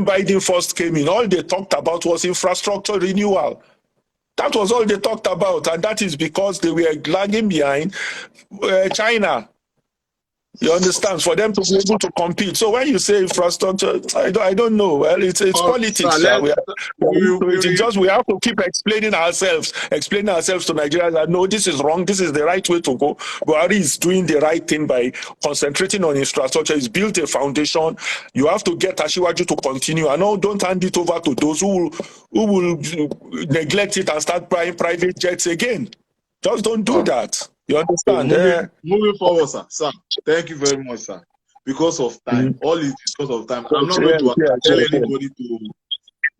Speaker 3: Biden first came in, all they talked about was infrastructure renewal. That was all they talked about, and that is because they were lagging behind China. You understand? For them to be able to compete. So when you say infrastructure, I don't know. Well, it's politics. We have to keep explaining ourselves to Nigerians that no, this is wrong. This is the right way to go. Buhari is doing the right thing by concentrating on infrastructure. He's built a foundation. You have to get Asiwaju to continue. And no, don't hand it over to those who will neglect it and start buying private jets again. Just don't do that. You understand?
Speaker 1: So moving forward, sir. Thank you very much, sir. Because of time, all is because of time. I'm not going to tell anybody to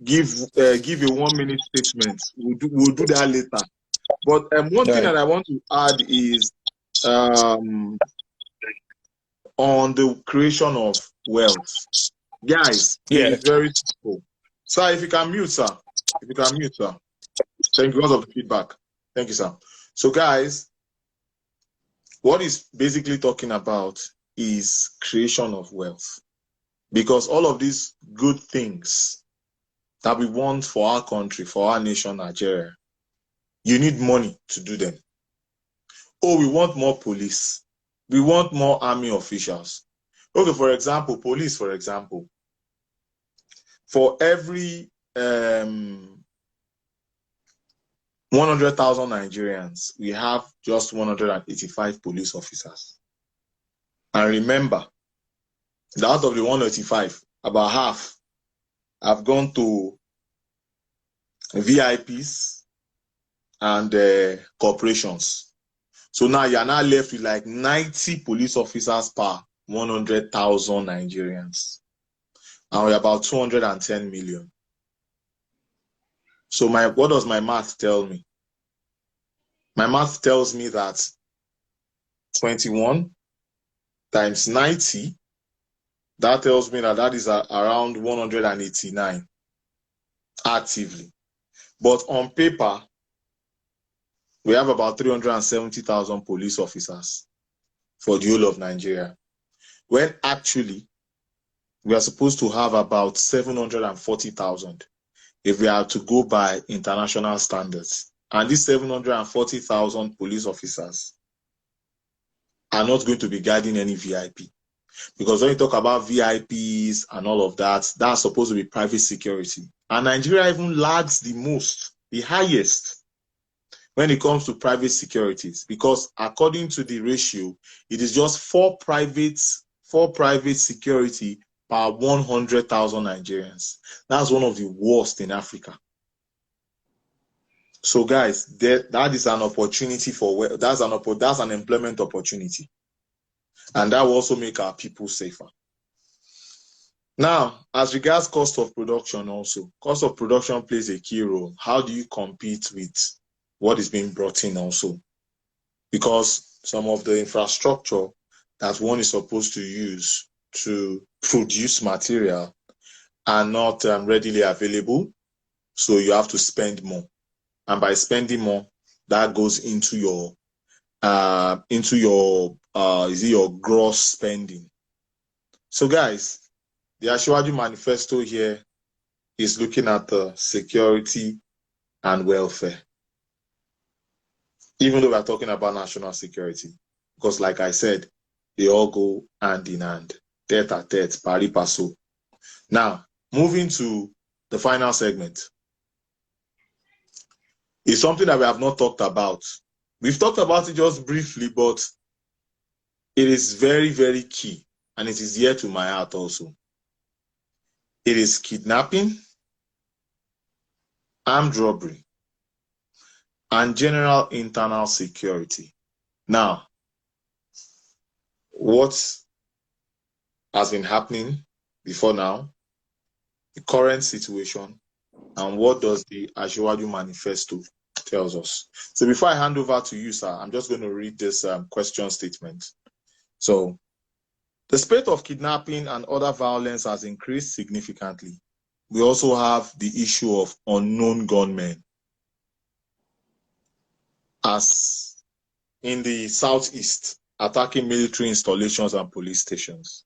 Speaker 1: give a 1-minute statement. We'll do that later. But one thing that I want to add is on the creation of wealth, guys. It is very simple. Sir, if you can mute, sir. Thank you because of the feedback. Thank you, sir. So, guys. What is basically talking about is creation of wealth, because all of these good things that we want for our country, for our nation, Nigeria, you need money to do them. Oh, we want more police. We want more army officials. Okay, for example, police, for example, for every 100,000 Nigerians, we have just 185 police officers. And remember, out of the 185, about half have gone to VIPs and corporations. So now you're now left with like 90 police officers per 100,000 Nigerians. And we're about 210 million. So what does my math tell me? My math tells me that 21 times 90, that tells me that is around 189 actively. But on paper, we have about 370,000 police officers for the whole of Nigeria, when actually we are supposed to have about 740,000 if we are to go by international standards. And these 740,000 police officers are not going to be guarding any VIP. Because when you talk about VIPs and all of that, that's supposed to be private security. And Nigeria even lags the most, the highest, when it comes to private securities. Because according to the ratio, it is just 4 private security per 100,000 Nigerians. That's one of the worst in Africa. So guys, that is an opportunity that's an employment opportunity. And that will also make our people safer. Now, as regards cost of production also, cost of production plays a key role. How do you compete with what is being brought in also? Because some of the infrastructure that one is supposed to use to produce material are not readily available, so you have to spend more. And by spending more, that goes into your gross spending. So guys, the Asiwaju manifesto here is looking at the security and welfare, even though we're talking about national security, because like I said, they all go hand in hand, tete a tete, pari passu. Now, moving to the final segment, is something that we have not talked about. We've talked about it just briefly, but it is very, very key, and it is dear to my heart also. It is kidnapping, armed robbery, and general internal security. Now, what has been happening before now, the current situation, and what does the Asiwaju manifesto tells us? So before I hand over to you, sir, I'm just going to read this question statement. So, the spate of kidnapping and other violence has increased significantly. We also have the issue of unknown gunmen, as in the southeast, attacking military installations and police stations.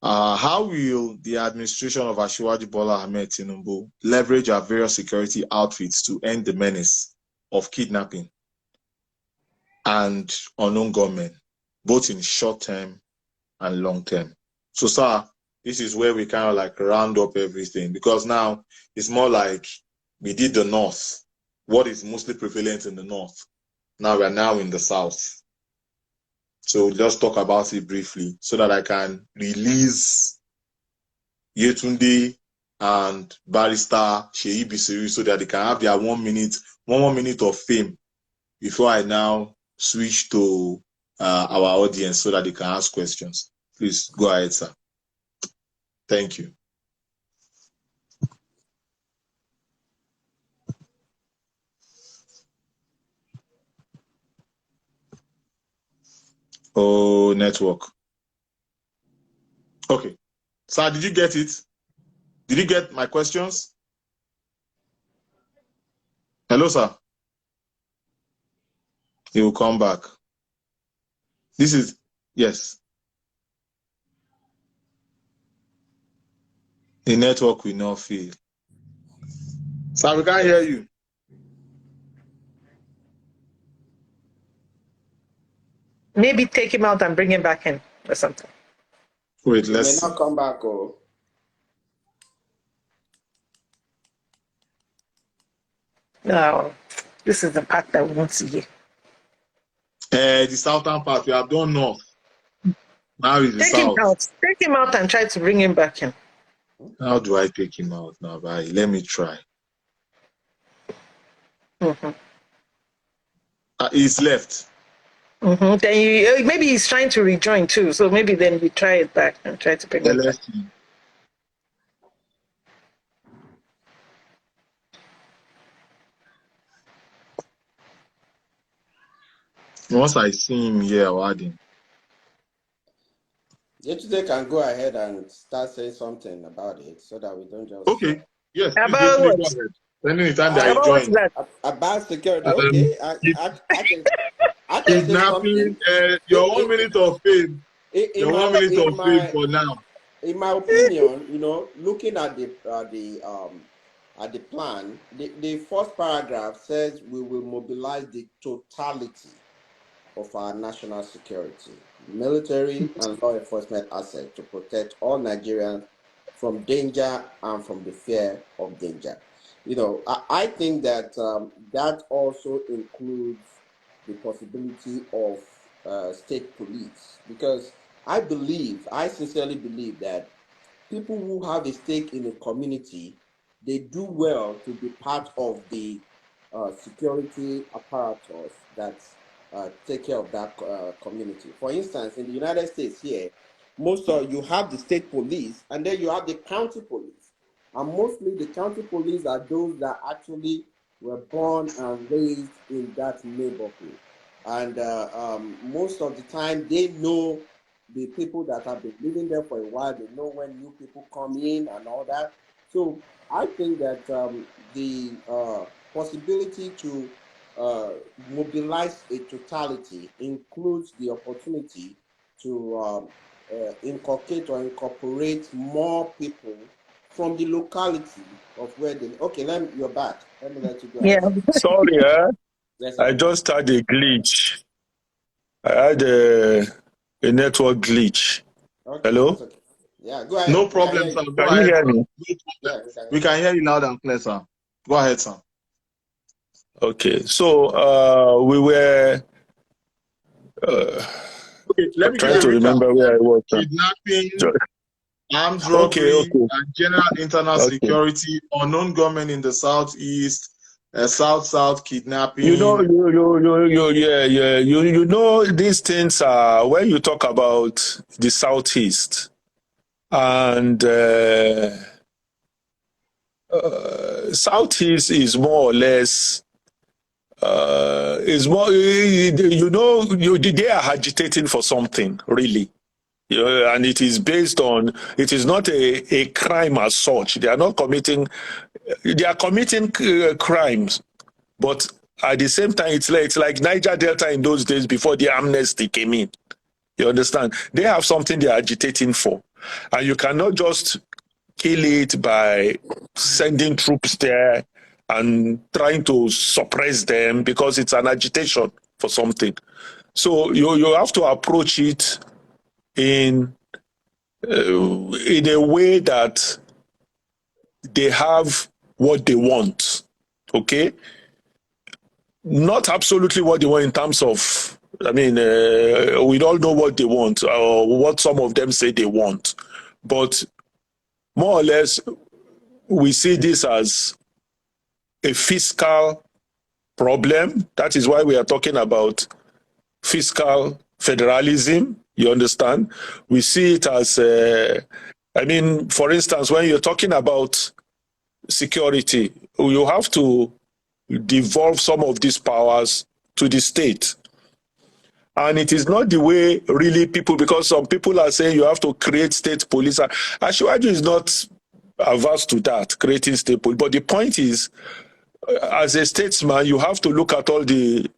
Speaker 1: How will the administration of Asiwaju Bola Ahmed Tinubu leverage our various security outfits to end the menace of kidnapping and unknown gunmen, both in short term and long term? So, sir, this is where we kind of like round up everything, because now it's more like we did the north, what is mostly prevalent in the north. Now we're now in the south. So just talk about it briefly so that I can release Yetunde and Barrister Sheyi Bisiri so that they can have their 1 minute of fame before I now switch to our audience so that they can ask questions. Please go ahead, sir. Thank you. Oh, network. Okay. Sir, did you get it? Did you get my questions? Hello, sir. He will come back. This is, yes. The network will not fail. Sir, we can't hear you.
Speaker 2: Maybe take him out and bring him back in or something.
Speaker 1: Wait, let's
Speaker 4: see. May not come back, or...
Speaker 2: No, this is the part that we want to hear.
Speaker 1: The southern part, we have done north. Now is the
Speaker 2: take
Speaker 1: south.
Speaker 2: Him out. Take him out and try to bring him back in.
Speaker 1: How do I take him out now? Let me try. He's left.
Speaker 2: Then maybe he's trying to rejoin too. So maybe then we try it back and try to bring him back.
Speaker 1: Once I see him here, I'll add him.
Speaker 4: Yesterday can go ahead and start saying something about it so that we don't just...
Speaker 1: Okay. Yes.
Speaker 2: About what?
Speaker 1: Spending the time that I joined.
Speaker 4: About security. Okay. I can
Speaker 1: kidnapping, your 1 minute of fame. Your 1 minute of fame for now.
Speaker 4: In my opinion, looking at the plan, the first paragraph says we will mobilize the totality of our national security, military and law enforcement assets to protect all Nigerians from danger and from the fear of danger. I think that that also includes the possibility of state police, because I sincerely believe that people who have a stake in a community, they do well to be part of the security apparatus that take care of that community. For instance, in the United States here, you have the state police and then you have the county police. And mostly the county police are those that actually were born and raised in that neighborhood. And most of the time they know the people that have been living there for a while. They know when new people come in and all that. So I think that the possibility to mobilize a totality includes the opportunity to inculcate or incorporate more people from the locality of where they. Okay, you're back. Let me let you go.
Speaker 2: Yeah.
Speaker 3: Sorry,
Speaker 4: yes,
Speaker 3: I just had a glitch. I had a network glitch.
Speaker 4: Okay,
Speaker 3: Hello?
Speaker 4: okay. Yeah, go ahead.
Speaker 1: No problem, sir. Go
Speaker 3: Can you
Speaker 1: ahead,
Speaker 3: hear
Speaker 1: sir.
Speaker 3: me?
Speaker 4: Yeah,
Speaker 1: We can hear you loud and clear, sir. Go ahead, sir.
Speaker 3: Okay, so we were
Speaker 1: Okay, let me give
Speaker 3: trying
Speaker 1: you
Speaker 3: to
Speaker 1: a recap.
Speaker 3: remember where I was.
Speaker 1: Kidnapping, armed
Speaker 3: Okay,
Speaker 1: robbery,
Speaker 3: okay.
Speaker 1: and general internal
Speaker 3: Okay.
Speaker 1: security, unknown government in the southeast, south kidnapping.
Speaker 3: You know, you know, these things are when you talk about the southeast and southeast is more or less is more you know they are agitating for something really. And it is based on, it is not a crime as such. They are not committing, they are committing crimes, but at the same time, it's like Niger Delta in those days before the amnesty came in. You understand? They have something they are agitating for. And you cannot just kill it by sending troops there and trying to suppress them because it's an agitation for something. So you have to approach it in a way that they have what they want, okay? Not absolutely what they want in terms of, I mean, we all know what they want or what some of them say they want. But more or less, we see this as a fiscal problem. That is why we are talking about fiscal federalism. You understand? We see it as, I mean, for instance, when you're talking about security, you have to devolve some of these powers to the state. And it is not the way really people, because some people are saying you have to create state police. Ashwaju is not averse to that, creating state police. But the point is, as a statesman, you have to look at all the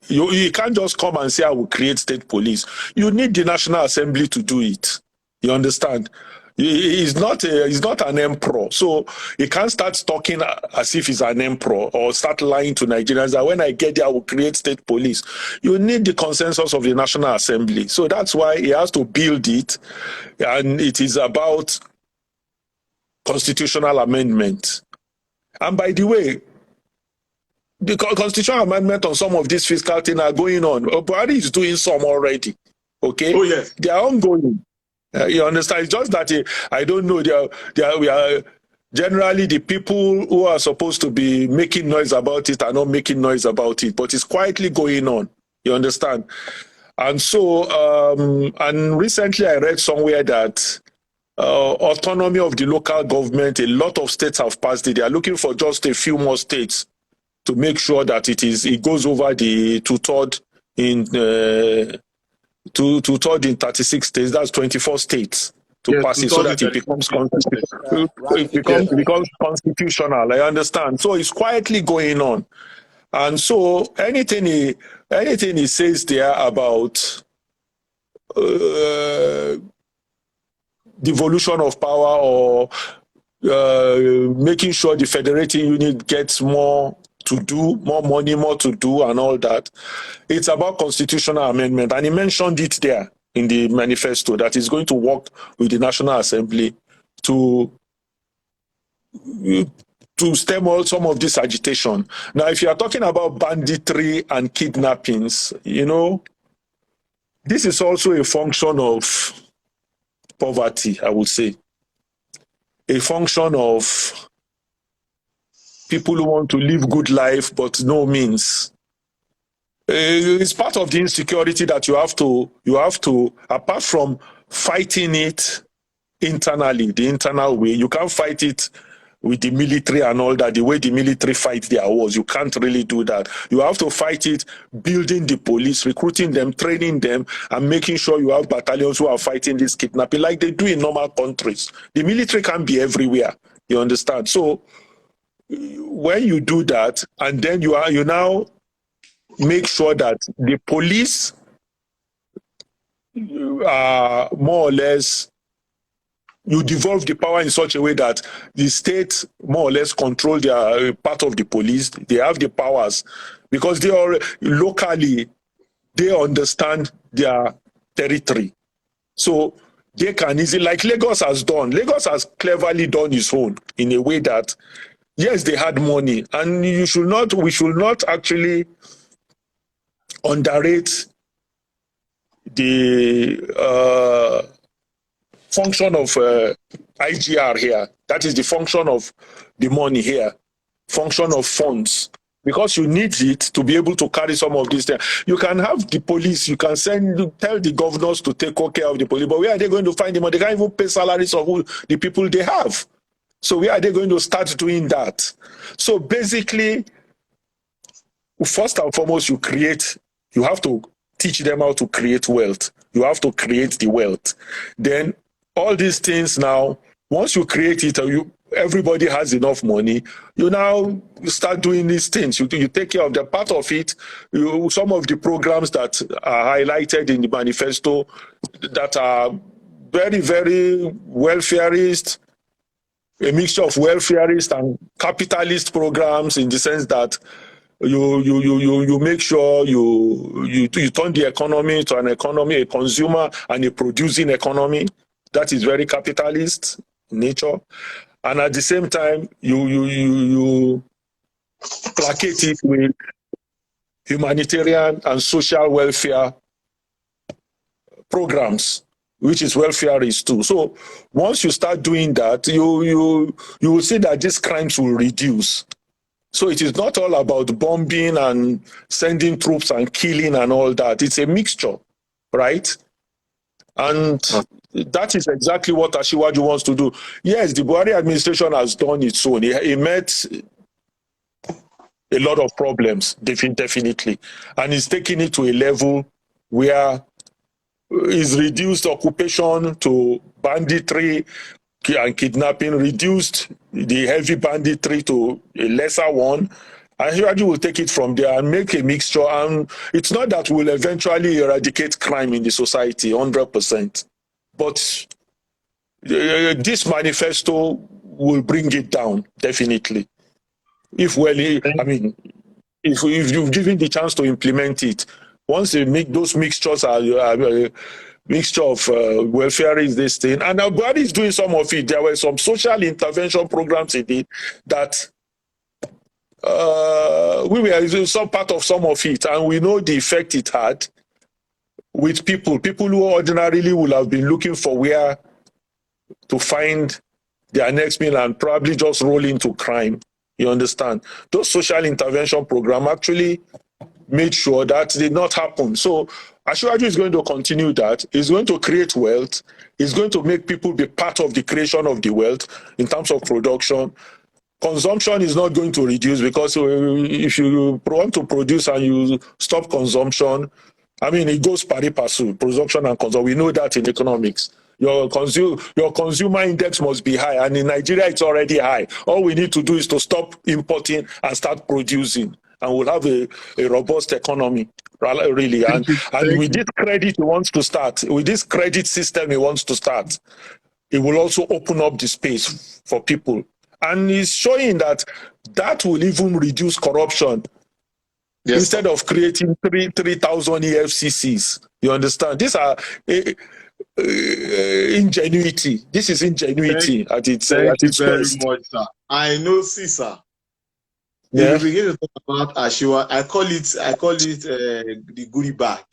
Speaker 3: you can't just come and say, I will create state police. You need the National Assembly to do it. You understand? He's not an emperor. So he can't start talking as if he's an emperor or start lying to Nigerians that when I get there, I will create state police. You need the consensus of the National Assembly. So that's why he has to build it. And it is about constitutional amendment. And by the way, the constitutional amendment on some of these fiscal things are going on. Buhari is doing some already. Okay?
Speaker 1: Oh, yes.
Speaker 3: They are ongoing. You understand? It's just that I don't know. We are generally the people who are supposed to be making noise about it are not making noise about it, but it's quietly going on. You understand? And so, and recently I read somewhere that autonomy of the local government, a lot of states have passed it. They are looking for just a few more states to make sure that it goes over the two-third in 36 states. That's 24 states to pass it so that it becomes constitutional. I understand. So it's quietly going on, and so anything he says there about devolution of power or making sure the federating unit gets more to do, more money, more to do, and all that. It's about constitutional amendment. And he mentioned it there in the manifesto that he's going to work with the National Assembly to stem all some of this agitation. Now, if you are talking about banditry and kidnappings, you know, this is also a function of poverty, I would say. A function of people who want to live good life, but no means. It's part of the insecurity that you have to, apart from fighting it internally, the internal way, you can't fight it with the military and all that, the way the military fight their wars. You can't really do that. You have to fight it, building the police, recruiting them, training them, and making sure you have battalions who are fighting this kidnapping like they do in normal countries. The military can't be everywhere. You understand? So when you do that, and then you now make sure that the police are more or less, you devolve the power in such a way that the state more or less control their part of the police. They have the powers because they are locally, they understand their territory. So they can easily, like Lagos has done. Lagos has cleverly done its own in a way that, yes, they had money, and we should not actually underrate the function of IGR here. That is the function of the money here, function of funds, because you need it to be able to carry some of these things. You can have the police, you can tell the governors to take care of the police, but where are they going to find the money? They can't even pay salaries of the people they have. So where are they going to start doing that? So basically, first and foremost, you have to teach them how to create wealth. You have to create the wealth. Then all these things now, once you create it, everybody has enough money, you now start doing these things. You take care of the part of it. Some of the programs that are highlighted in the manifesto that are very, very welfareist, a mixture of welfareist and capitalist programs, in the sense that you make sure you turn the economy to an economy, a consumer and a producing economy. That is very capitalist in nature. And at the same time, you placate it with humanitarian and social welfare programs, which is welfareist too. So once you start doing that, you will see that these crimes will reduce. So it is not all about bombing and sending troops and killing and all that. It's a mixture, right? And that is exactly what Asiwaju wants to do. Yes, the Buhari administration has done its own. He met a lot of problems, definitely. And he's taking it to a level where he's reduced occupation to banditry and kidnapping, reduced the heavy banditry to a lesser one. And Asiwaju will take it from there and make a mixture. And it's not that we'll eventually eradicate crime in the society 100%. But this manifesto will bring it down, definitely. If you've given the chance to implement it, once they make those mixtures are a mixture of welfare is this thing, and Buhari is doing some of it. There were some social intervention programs in it that we were using some part of some of it, and we know the effect it had with people who ordinarily would have been looking for where to find their next meal and probably just roll into crime. You understand? Those social intervention programs actually made sure that did not happen. So Asiwaju is going to continue that. He's going to create wealth. He's going to make people be part of the creation of the wealth in terms of production. Consumption is not going to reduce, because if you want to produce and you stop consumption, it goes pari passu, production and consumption. We know that in economics. Your consumer index must be high, and in Nigeria it's already high. All we need to do is to stop importing and start producing, and we'll have a robust economy, really. And with this credit he wants to start, with this credit system he wants to start, it will also open up the space for people. And he's showing that will even reduce corruption. Yes, instead of creating 3,000 EFCCs. You understand? These are ingenuity. This is ingenuity at its
Speaker 1: Thank you very
Speaker 3: best.
Speaker 1: much, sir. I know, sir.
Speaker 3: Yeah.
Speaker 1: If we begin to talk about Ashiwa, I call it the goodie bag,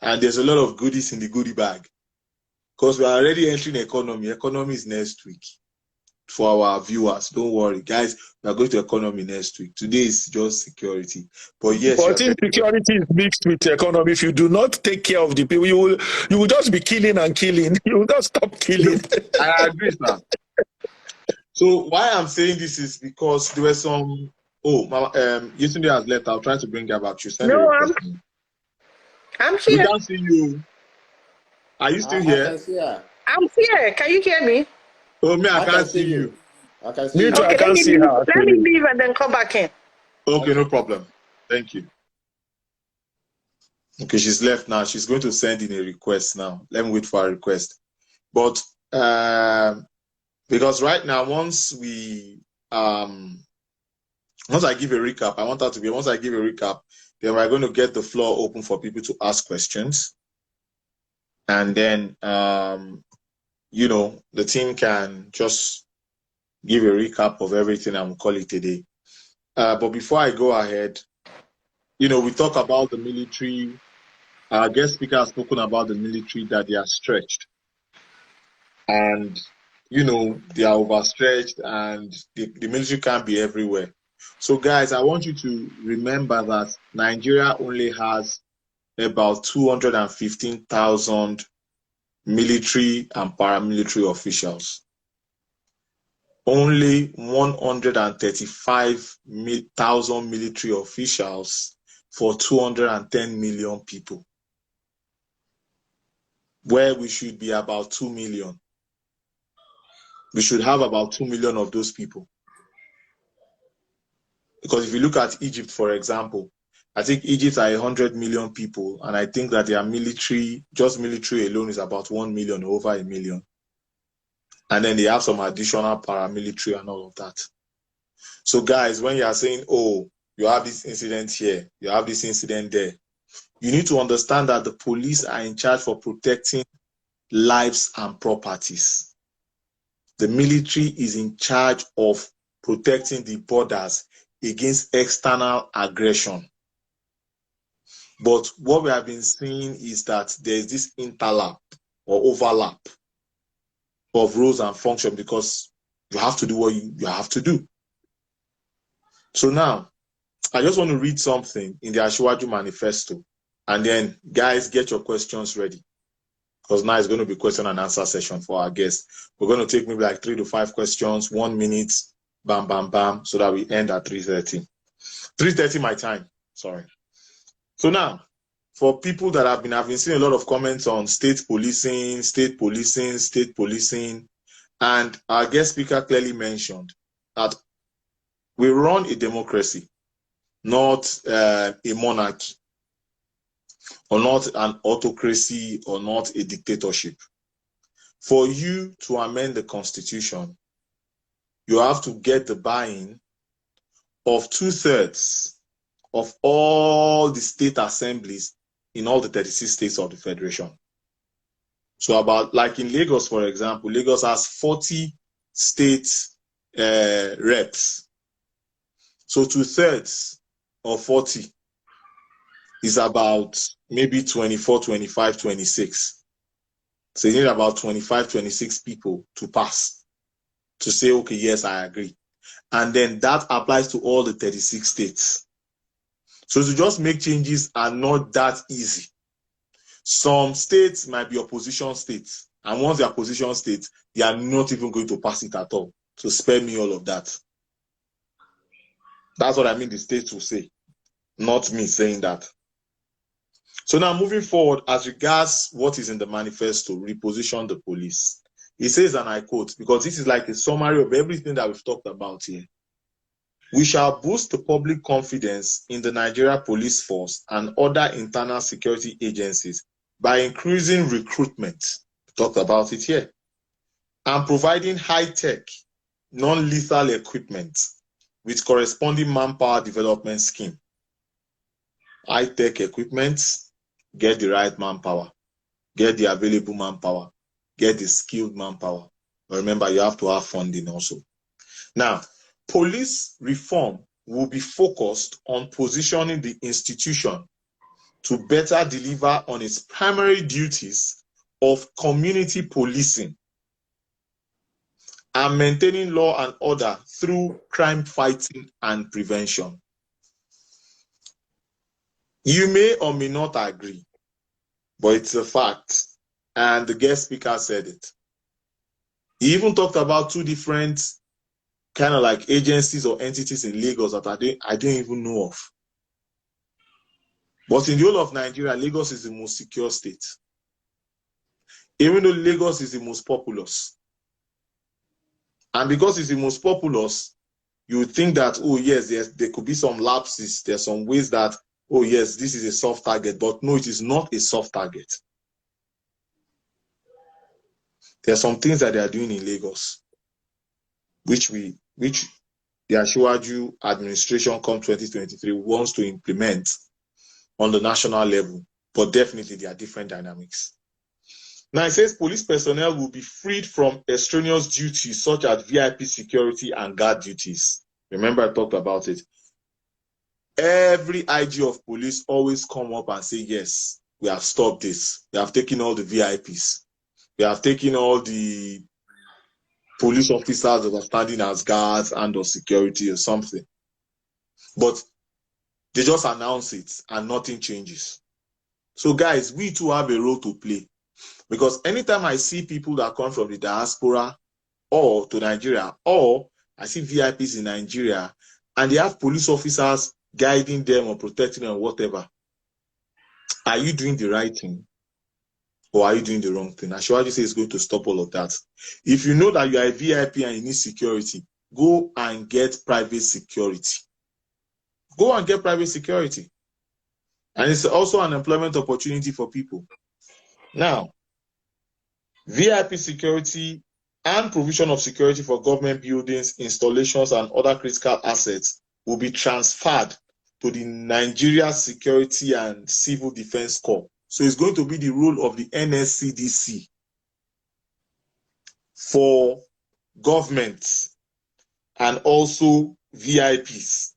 Speaker 1: and there's a lot of goodies in the goodie bag, because we are already entering economy. Economy is next week. For our viewers, don't worry, guys. We are going to economy next week. Today is just security, but yes.
Speaker 3: But if security is mixed with economy, if you do not take care of the people, you will just be killing and killing. You will not stop killing.
Speaker 1: I agree, sir. So why I'm saying this is because there were some. Oh, yesterday has left. I'll try to bring her back. You send a
Speaker 2: No,
Speaker 1: request.
Speaker 2: I'm
Speaker 1: We
Speaker 2: here.
Speaker 1: can't see you. Are you still here?
Speaker 4: I can see her.
Speaker 2: I'm here. Can you hear me?
Speaker 1: Oh, me, I can't see you.
Speaker 4: I can see
Speaker 3: Me
Speaker 4: you.
Speaker 3: too,
Speaker 2: Okay,
Speaker 3: I can't see her.
Speaker 2: let me leave and then come back in.
Speaker 1: Okay, no problem. Thank you. Okay, she's left now. She's going to send in a request now. Let me wait for a request. But because right now, once I give a recap, I want that to be, once I give a recap, then we're going to get the floor open for people to ask questions. And then, you know, the team can just give a recap of everything and we'll call it a day. But before I go ahead, you know, we talk about the military. Our guest speaker has spoken about the military, that they are stretched. And, you know, they are overstretched and the military can't be everywhere. So, guys, I want you to remember that Nigeria only has about 215,000 military and paramilitary officials. Only 135,000 military officials for 210 million people, where we should be about 2 million. We should have about 2 million of those people. Because if you look at Egypt, for example, I think Egypt are 100 million people, and I think that their military, just military alone, is about 1 million, over 1 million. And then they have some additional paramilitary and all of that. So guys, when you are saying, oh, you have this incident here, you have this incident there, you need to understand that the police are in charge for protecting lives and properties. The military is in charge of protecting the borders against external aggression. But what we have been seeing is that there's this interlap or overlap of roles and function, because you have to do what you have to do. So now, I just want to read something in the Asiwaju Manifesto, and then guys, get your questions ready, because now it's going to be question and answer session for our guests. We're going to take maybe like 3 to 5 questions, 1 minute, bam, bam, bam, so that we end at 3:30. 3:30 my time, sorry. So now, for people that I've been seeing a lot of comments on state policing, and our guest speaker clearly mentioned that we run a democracy, not a monarchy, or not an autocracy, or not a dictatorship. For you to amend the constitution, you have to get the buy-in of 2/3 of all the state assemblies in all the 36 states of the federation. So about, like in Lagos, for example, Lagos has 40 state reps. So 2/3 of 40 is about maybe 24, 25, 26. So you need about 25, 26 people to pass, to say, okay, yes, I agree. And then that applies to all the 36 states. So to just make changes are not that easy. Some states might be opposition states, and once they are opposition states, they are not even going to pass it at all. So spare me all of that. That's what I mean the states will say, not me saying that. So now moving forward, as regards what is in the manifesto, reposition the police. It says, and I quote, because this is like a summary of everything that we've talked about here. We shall boost the public confidence in the Nigeria police force and other internal security agencies by increasing recruitment. We talked about it here. And providing high-tech, non-lethal equipment with corresponding manpower development scheme. High-tech equipment, get the right manpower, get the available manpower, get the skilled manpower. But remember, you have to have funding also. Now, police reform will be focused on positioning the institution to better deliver on its primary duties of community policing and maintaining law and order through crime fighting and prevention. You may or may not agree, but it's a fact. And the guest speaker said it. He even talked about 2 different kind of like agencies or entities in Lagos that I don't even know of. But in the whole of Nigeria, Lagos is the most secure state. Even though Lagos is the most populous. And because it's the most populous, you would think that, oh yes, there could be some lapses. There's some ways that, oh yes, this is a soft target. But no, it is not a soft target. There are some things that they are doing in Lagos, which the Asiwaju administration come 2023 wants to implement on the national level. But definitely there are different dynamics. Now it says police personnel will be freed from extraneous duties such as VIP security and guard duties. Remember I talked about it. Every IG of police always come up and say, yes, we have stopped this. We have taken all the VIPs. We have taken all the police officers that are standing as guards and or security or something. But they just announce it and nothing changes. So guys, we too have a role to play. Because anytime I see people that come from the diaspora or to Nigeria, or I see VIPs in Nigeria, and they have police officers guiding them or protecting them or whatever, are you doing the right thing? Or are you doing the wrong thing? Asiwaju says it's going to stop all of that. If you know that you are a VIP and you need security, go and get private security. Go and get private security. And it's also an employment opportunity for people. Now, VIP security and provision of security for government buildings, installations, and other critical assets will be transferred to the Nigeria Security and Civil Defense Corps. So it's going to be the role of the NSCDC for government and also VIPs.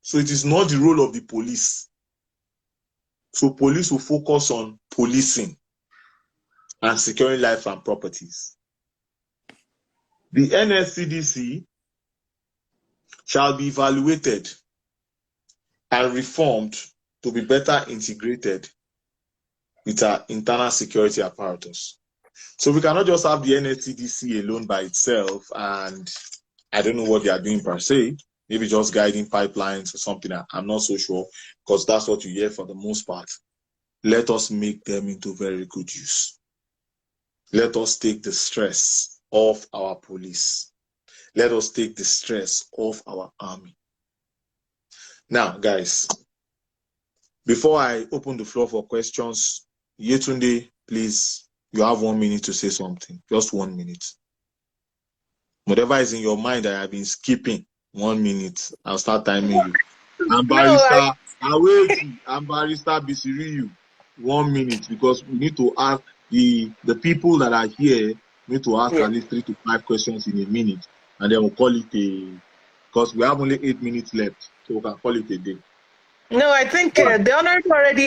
Speaker 1: So it is not the role of the police. So police will focus on policing and securing life and properties. The NSCDC shall be evaluated and reformed to be better integrated with our internal security apparatus. So we cannot just have the NSCDC alone by itself, and I don't know what they are doing per se, maybe just guiding pipelines or something. I'm not so sure, because that's what you hear for the most part. Let us make them into very good use. Let us take the stress off our police. Let us take the stress off our army. Now, guys, before I open the floor for questions, Yetunde, please, you have 1 minute to say something. Just 1 minute. Whatever is in your mind that I have been skipping, 1 minute. I'll start timing you. I'm Barrister Bisiriyu, 1 minute, because we need to ask the people that are here need to ask at least 3 to 5 questions in a minute, and then we'll call it because we have only 8 minutes left, so we can call it a day.
Speaker 2: No, I think the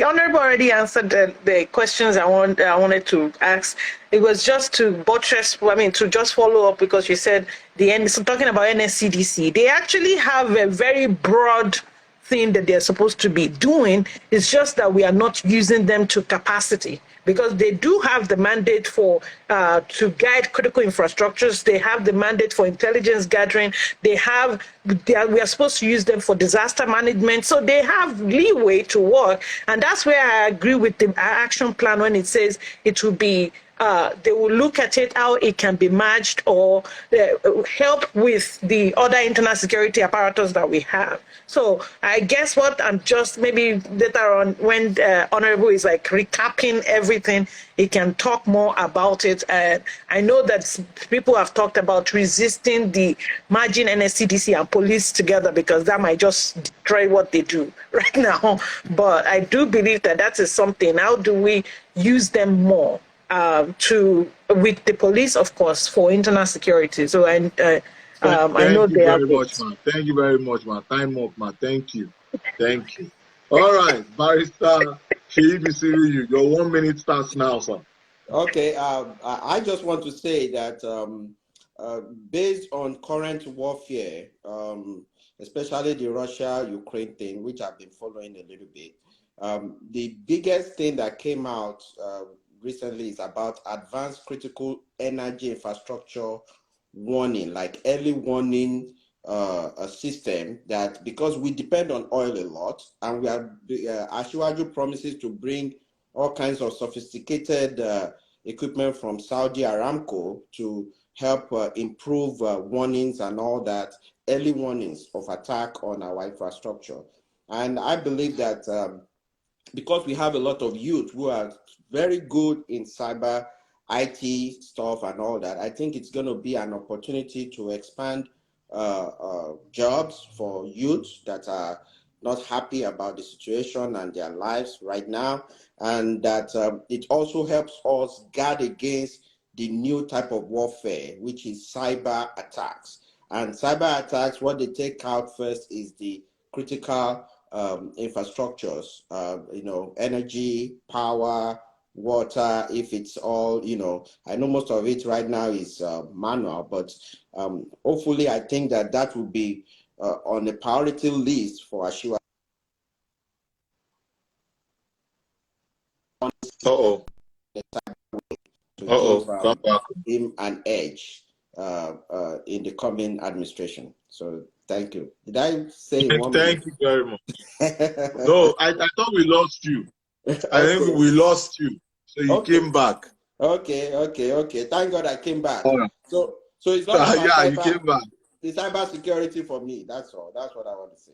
Speaker 2: Honorable already answered the questions I wanted to ask. It was just to buttress, to just follow up, because you said so talking about NSCDC, they actually have a very broad thing that they're supposed to be doing. It's just that we are not using them to capacity, because they do have the mandate for to guide critical infrastructures. They have the mandate for intelligence gathering. We are supposed to use them for disaster management. So they have leeway to work. And that's where I agree with the action plan when it says it will be they will look at it, how it can be merged or help with the other internal security apparatus that we have. So I guess what I'm just maybe later on when Honorable is like recapping everything, he can talk more about it. I know that people have talked about resisting the merging NSCDC and police together, because that might just destroy what they do right now. But I do believe that that is something. How do we use them more? With the police, of course, for internal security. So I know they are.
Speaker 1: Thank you very much, man. Time up, man. Thank you. All right, Barrister Bisiriyu, your 1 minute starts now, sir.
Speaker 4: Okay, I just want to say that based on current warfare, especially the Russia-Ukraine thing, which I've been following a little bit, the biggest thing that came out recently is about advanced critical energy infrastructure warning, like early warning a system that, because we depend on oil a lot, and we are Asiwaju promises to bring all kinds of sophisticated equipment from Saudi Aramco to help improve warnings and all that, early warnings of attack on our infrastructure. And I believe that because we have a lot of youth who are very good in cyber IT stuff and all that, I think it's going to be an opportunity to expand jobs for youth that are not happy about the situation and their lives right now, and that it also helps us guard against the new type of warfare, which is cyber attacks. And cyber attacks, what they take out first is the critical infrastructures, energy, power, water. If it's all, I know most of it right now is manual, but hopefully I think that will be on the priority list for Ashiwa.
Speaker 1: To give
Speaker 4: him an edge in the coming administration. So thank you. Did I say
Speaker 1: Thank you very much. No, I thought we lost you. Okay. I think we lost you. So you came back.
Speaker 4: Okay. Thank God I came back. So it's not about
Speaker 1: cyber, you came back.
Speaker 4: The cyber security for me. That's all. That's what I want to say.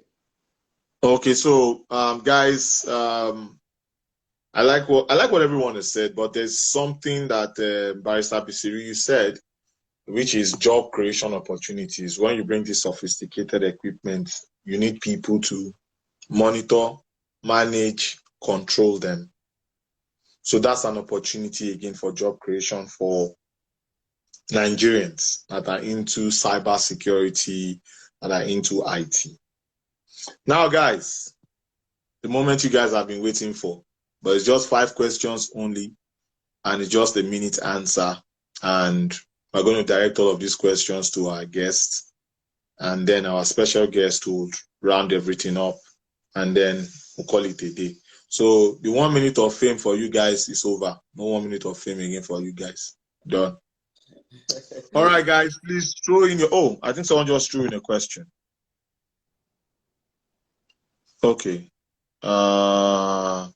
Speaker 1: Okay, so guys, I like what everyone has said, but there's something that Barrister Bisiri said, which is job creation opportunities. When you bring this sophisticated equipment, you need people to monitor, manage, control them. So that's an opportunity again for job creation for Nigerians that are into cybersecurity, that are into IT. Now, guys, the moment you guys have been waiting for, but it's just 5 questions only, and it's just a minute answer. And we're going to direct all of these questions to our guests, and then our special guest will round everything up, and then we'll call it a day. So the 1 minute of fame for you guys is over. No 1 minute of fame again for you guys. Done. All right, guys, please throw in your... Oh, I think someone just threw in a question. Okay. I'm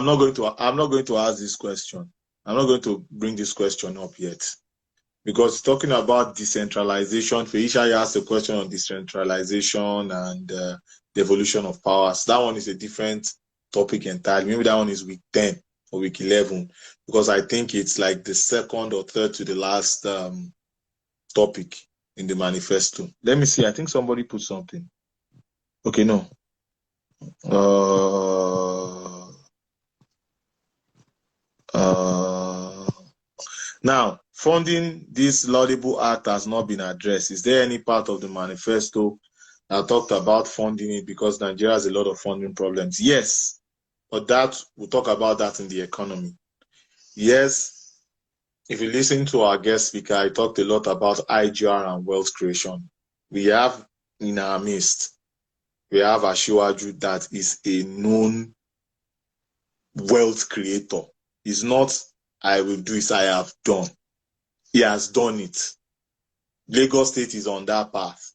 Speaker 1: not going to ask this question. I'm not going to bring this question up yet, because talking about decentralization, Feisha asked a question on decentralization and the evolution of powers. That one is a different topic entirely. Maybe that one is week 10 or week 11, because I think it's like the second or third to the last topic in the manifesto. Let me see. I think somebody put something. Okay, no. Now, funding this laudable act has not been addressed. Is there any part of the manifesto that talked about funding it, because Nigeria has a lot of funding problems? Yes, but we'll talk about that in the economy. Yes, if you listen to our guest speaker, I talked a lot about IGR and wealth creation. We have in our midst, we have Asiwaju that is a known wealth creator. It's not, I will do it, I have done. He has done it. Lagos State is on that path.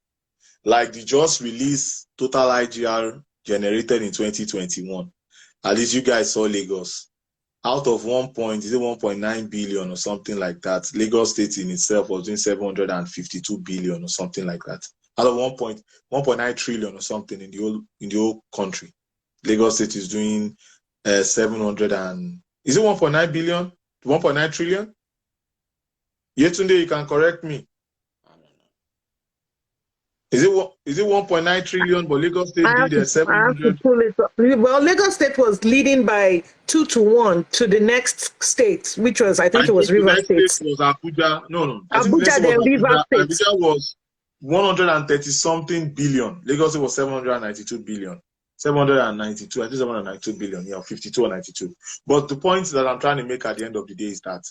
Speaker 1: Like the just released total IGR generated in 2021. At least you guys saw Lagos. Out of 1.9 billion or something like that, Lagos State in itself was doing 752 billion or something like that. Out of 1.9 trillion or something in the whole country, Lagos State is doing 700 and... Is it 1.9 billion? 1.9 trillion? Yetunde, you can correct me. Is it 1.9 trillion, but Lagos State did 700?
Speaker 2: Well, Lagos State was leading by 2-1 to the next state, which was, I think it was River State.
Speaker 1: Next state was Abuja. No.
Speaker 2: Abuja, then River State.
Speaker 1: Abuja was 130-something billion. Lagos State was 792 billion. 792, I think 792 billion, yeah, 52 or 92. But the point that I'm trying to make at the end of the day is that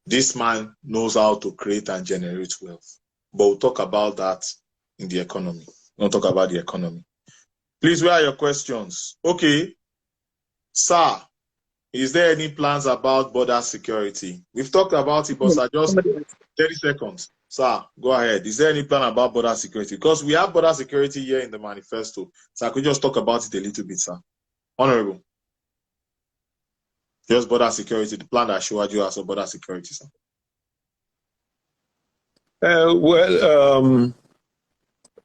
Speaker 1: this man knows how to create and generate wealth. But we'll talk about that in the economy. We'll talk about the economy. Please, where are your questions? Okay. Sir, is there any plans about border security? We've talked about it, but sir, just 30 seconds. Sir, go ahead. Is there any plan about border security? Because we have border security here in the manifesto. So I could just talk about it a little bit, sir. Honorable. Just border security, the plan that I showed you as a border security, sir.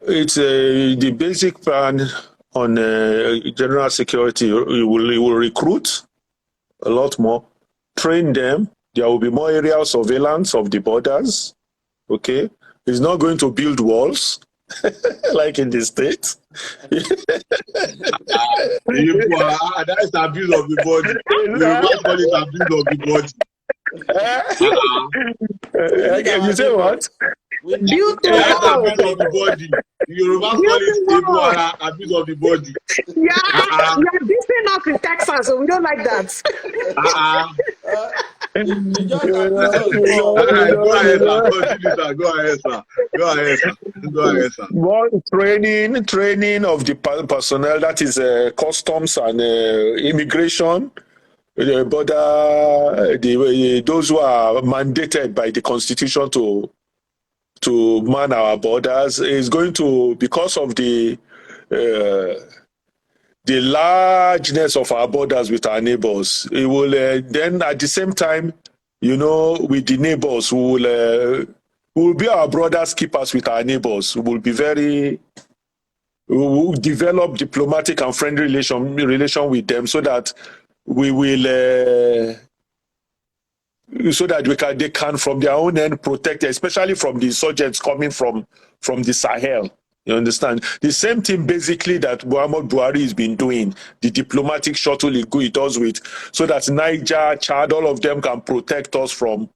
Speaker 3: It's the basic plan on general security. We will recruit a lot more, train them. There will be more aerial surveillance of the borders. Okay, it's not going to build walls like in the States.
Speaker 1: That is abuse of the body. You call it abuse of the
Speaker 3: body. You say what?
Speaker 2: Build the
Speaker 1: abuse of the body. You call it abuse of the body.
Speaker 2: Yeah, you're dissing us in Texas, so we don't like that.
Speaker 1: Go ahead, sir.
Speaker 3: More training of the personnel, that is customs and immigration, border, those who are mandated by the Constitution to man our borders, is going to, because of the largeness of our borders with our neighbors, it will then at the same time, with the neighbors, we will be our brothers keepers with our neighbors. We will develop diplomatic and friendly relation with them, so that we will they can from their own end protect, especially from the insurgents coming from the Sahel. You understand? The same thing basically that Muhammad Buhari has been doing, the diplomatic shuttle he does with, so that Niger, Chad, all of them can protect us from,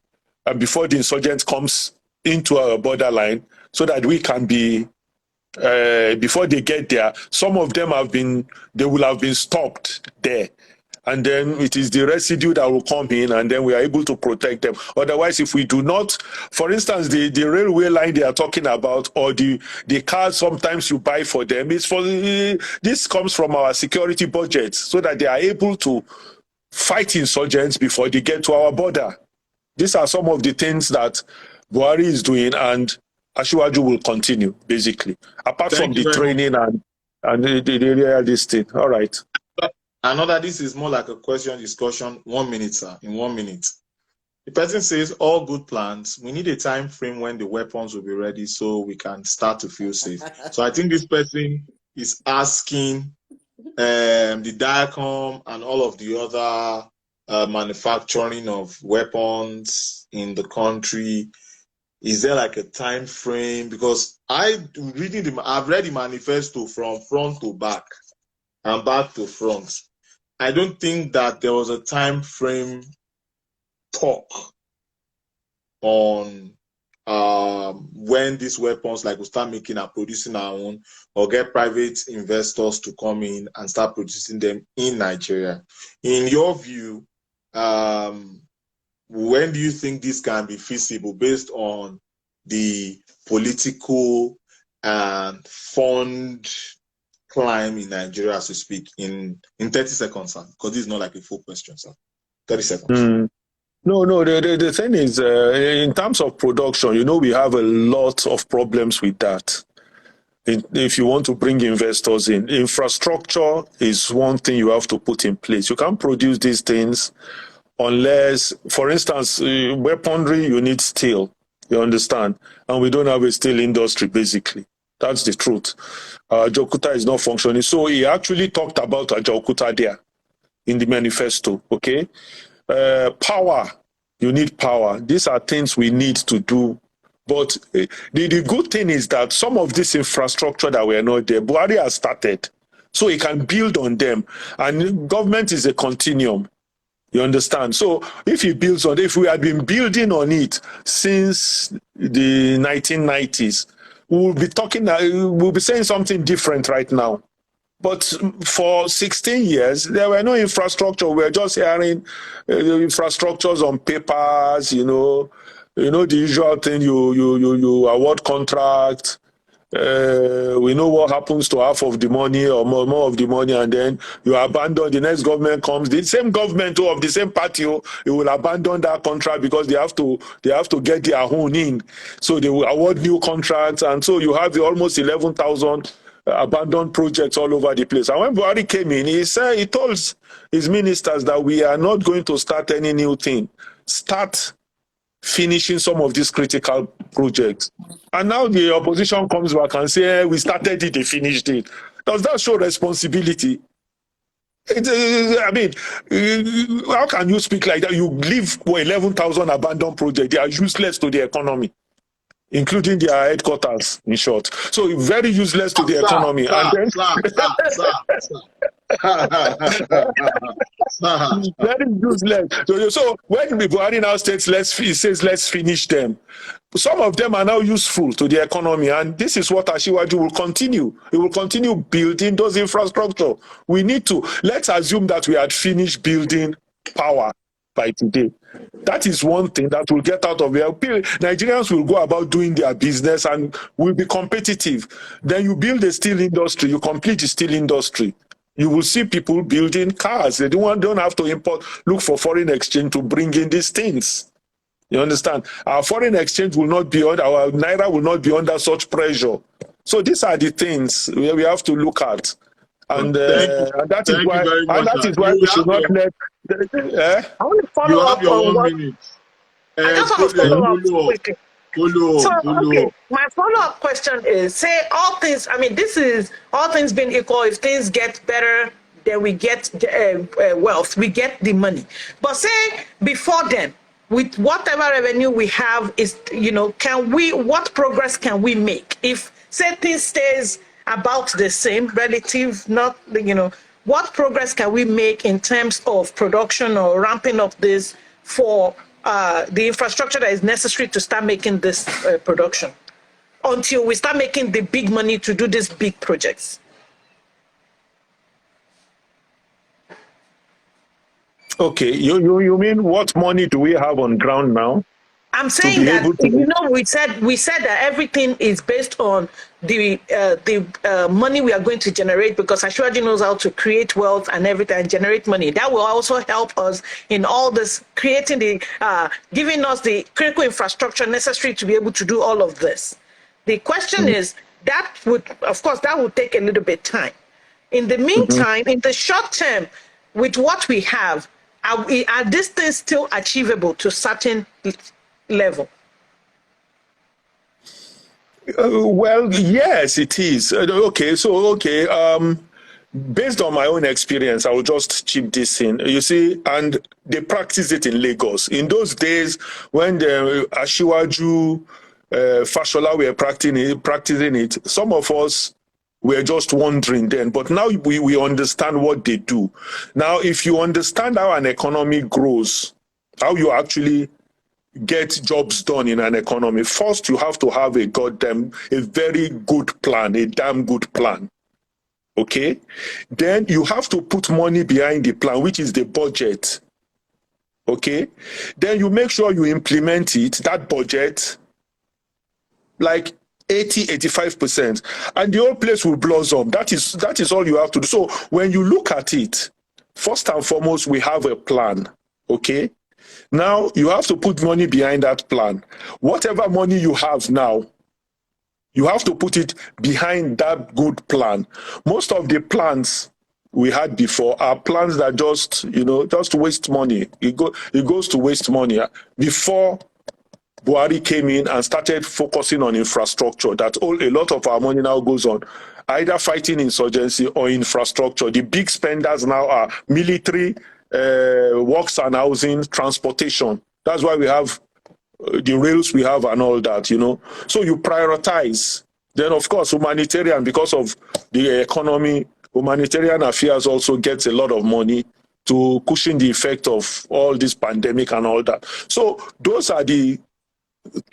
Speaker 3: before the insurgents comes into our borderline, so that we can be, before they get there, some of them will have been stopped there. And then it is the residue that will come in, and then we are able to protect them. Otherwise, if we do not, for instance, the railway line they are talking about, or the cars sometimes you buy for them, this comes from our security budgets, so that they are able to fight insurgents before they get to our border. These are some of the things that Buhari is doing, and Asiwaju will continue, basically, apart from the training and the this thing. All right.
Speaker 1: This is more like a question discussion. 1 minute, sir. In 1 minute. The person says, all good plans. We need a time frame when the weapons will be ready so we can start to feel safe. So I think this person is asking the Diacom and all of the other manufacturing of weapons in the country. Is there like a time frame? Because I've read the manifesto from front to back and back to front. I don't think that there was a time frame talk on when these weapons, like, will start making and producing our own, or get private investors to come in and start producing them in Nigeria. In your view, when do you think this can be feasible based on the political and fund climb in Nigeria, as we speak, in 30 seconds, sir? Because this is not like a full question, sir. 30 seconds.
Speaker 3: No, the thing is, in terms of production, we have a lot of problems with that. If you want to bring investors in, infrastructure is one thing you have to put in place. You can't produce these things unless, for instance, weaponry, you need steel. You understand? And we don't have a steel industry, basically. That's the truth. Ajaokuta is not functioning. So he actually talked about Ajaokuta there in the manifesto, okay? Power, you need power. These are things we need to do. But the good thing is that some of this infrastructure that were not there, Buhari has started. So he can build on them. And government is a continuum. You understand? So if we had been building on it since the 1990s, we'll be saying something different right now. But for 16 years, there were no infrastructure. We were just hearing infrastructures on papers, the usual thing, you award contract, we know what happens to half of the money or more of the money, and then you abandon. The next government comes, the same government of the same party, it will abandon that contract because they have to get their own in. So they will award new contracts, and so you have the almost 11,000 abandoned projects all over the place. And when Buhari came in, he told his ministers that we are not going to start any new thing. Start finishing some of these critical projects. And now the opposition comes back and says, we started it, they finished it. Does that show responsibility? I mean, how can you speak like that? You leave 11,000 abandoned projects. They are useless to the economy, including their headquarters, in short. So very useless to the economy. Very useless. So when Buhari now states, let's finish them. Some of them are now useful to the economy, and this is what Asiwaju will continue. He will continue building those infrastructure. We need to, let's assume that we had finished building power by today. That is one thing that will get out of here. Nigerians will go about doing their business and will be competitive. Then you build a steel industry, you complete the steel industry. You will see people building cars. They don't have to look for foreign exchange to bring in these things. You understand? Our foreign exchange will not be under, our naira will not be under such pressure. So these are the things we have to look at. And that is why we should not let.
Speaker 2: I want to follow up on what. I just want to follow up quickly. Okay, my follow-up question is, say all things, I mean, this is all things being equal. If things get better, then we get wealth, we get the money. But say before then, with whatever revenue we have, is, you know, what progress can we make? If, say, things stays about the same, relative, not, you know, what progress can we make in terms of production or ramping up this for the infrastructure that is necessary to start making this production until we start making the big money to do these big projects?
Speaker 3: Okay, you mean what money do we have on ground now?
Speaker 2: I'm saying that, you know, we said that everything is based on the money we are going to generate, because Asiwaju knows how to create wealth and everything and generate money. That will also help us in all this, creating giving us the critical infrastructure necessary to be able to do all of this. The question is, that would, of course, that would take a little bit of time. In the meantime, in the short term, with what we have, are these things still achievable to a certain level?
Speaker 3: Well, yes, it is. Based on my own experience, I will just chip this in. You see, and they practice it in Lagos. In those days, when the Asiwaju, Fashola were practicing it, some of us were just wondering then. But now we understand what they do. Now, if you understand how an economy grows, how you actually get jobs done in an economy, first you have to have a very good plan, a damn good plan. Okay? Then you have to put money behind the plan, which is the budget. Okay? Then you make sure you implement it, that budget, like 80-85%, and the whole place will blossom. That is all you have to do. So when you look at it, first and foremost, we have a plan. Okay? Now you have to put money behind that plan. Whatever money you have now, you have to put it behind that good plan. Most of the plans we had before are plans that just waste money. It goes to waste money. Before Buhari came in and started focusing on infrastructure, that a lot of our money now goes on either fighting insurgency or infrastructure. The big spenders now are military, works and housing, transportation. That's why we have the rails we have and all that, you know. So you prioritize. Then, of course, humanitarian, because of the economy, humanitarian affairs also gets a lot of money to cushion the effect of all this pandemic and all that. So those are the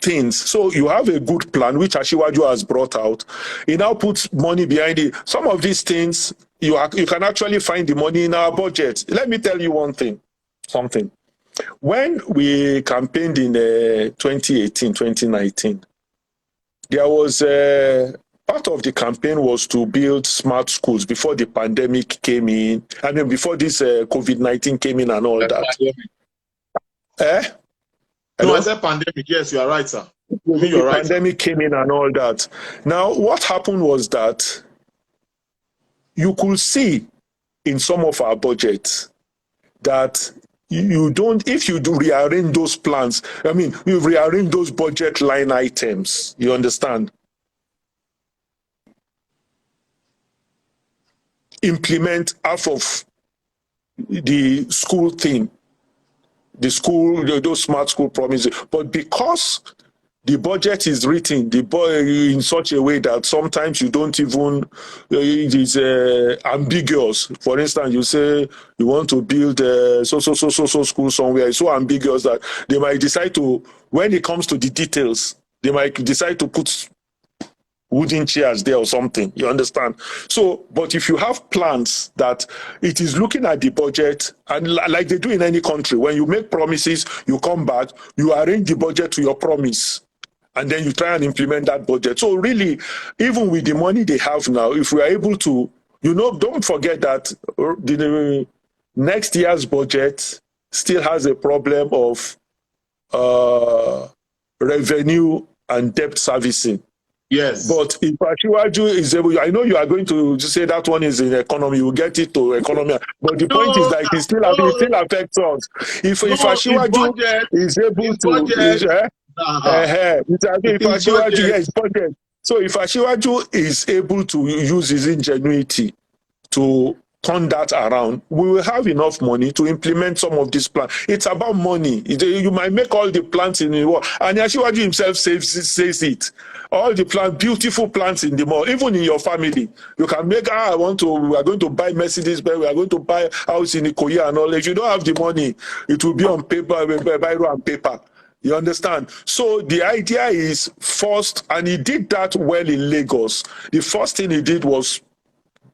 Speaker 3: things. So you have a good plan, which Asiwaju has brought out. He now puts money behind it. Some of these things, you can actually find the money in our budget. Let me tell you something. When we campaigned in 2018, 2019, there was part of the campaign was to build smart schools before the pandemic came in. I mean, before this COVID-19 came in and all that.
Speaker 1: Pandemic. No, I said pandemic. Yes, you are right, sir. You're right.
Speaker 3: Pandemic came in and all that. Now, what happened was that you could see in some of our budgets that you don't, if you do rearrange those plans, I mean, you rearrange those budget line items, you understand? Implement half of the school thing, those smart school promises. But because the budget is written in such a way that sometimes you don't even, it is ambiguous. For instance, you say you want to build so school somewhere. It's so ambiguous that they might decide to, when it comes to the details, they might decide to put wooden chairs there or something, you understand? So, but if you have plans that it is looking at the budget, and like they do in any country, when you make promises, you come back, you arrange the budget to your promise, and then you try and implement that budget. So really, even with the money they have now, if we are able to, don't forget that the next year's budget still has a problem of revenue and debt servicing.
Speaker 1: Yes.
Speaker 3: But if Asiwaju is able, I know you are going to say that one is in economy, you get it to economy. But the point is that it still affects us. If Asiwaju is able to, budget. So if Asiwaju is able to use his ingenuity to turn that around, we will have enough money to implement some of this plan. It's about money. You might make all the plants in the world, and Asiwaju himself says it. All the plants, beautiful plants in the mall, even in your family. You can make, we are going to buy Mercedes, we are going to buy house in Ikoyi and all. If you don't have the money, it will be on paper, biro and paper. You understand? So the idea is first, and he did that well in Lagos. The first thing he did was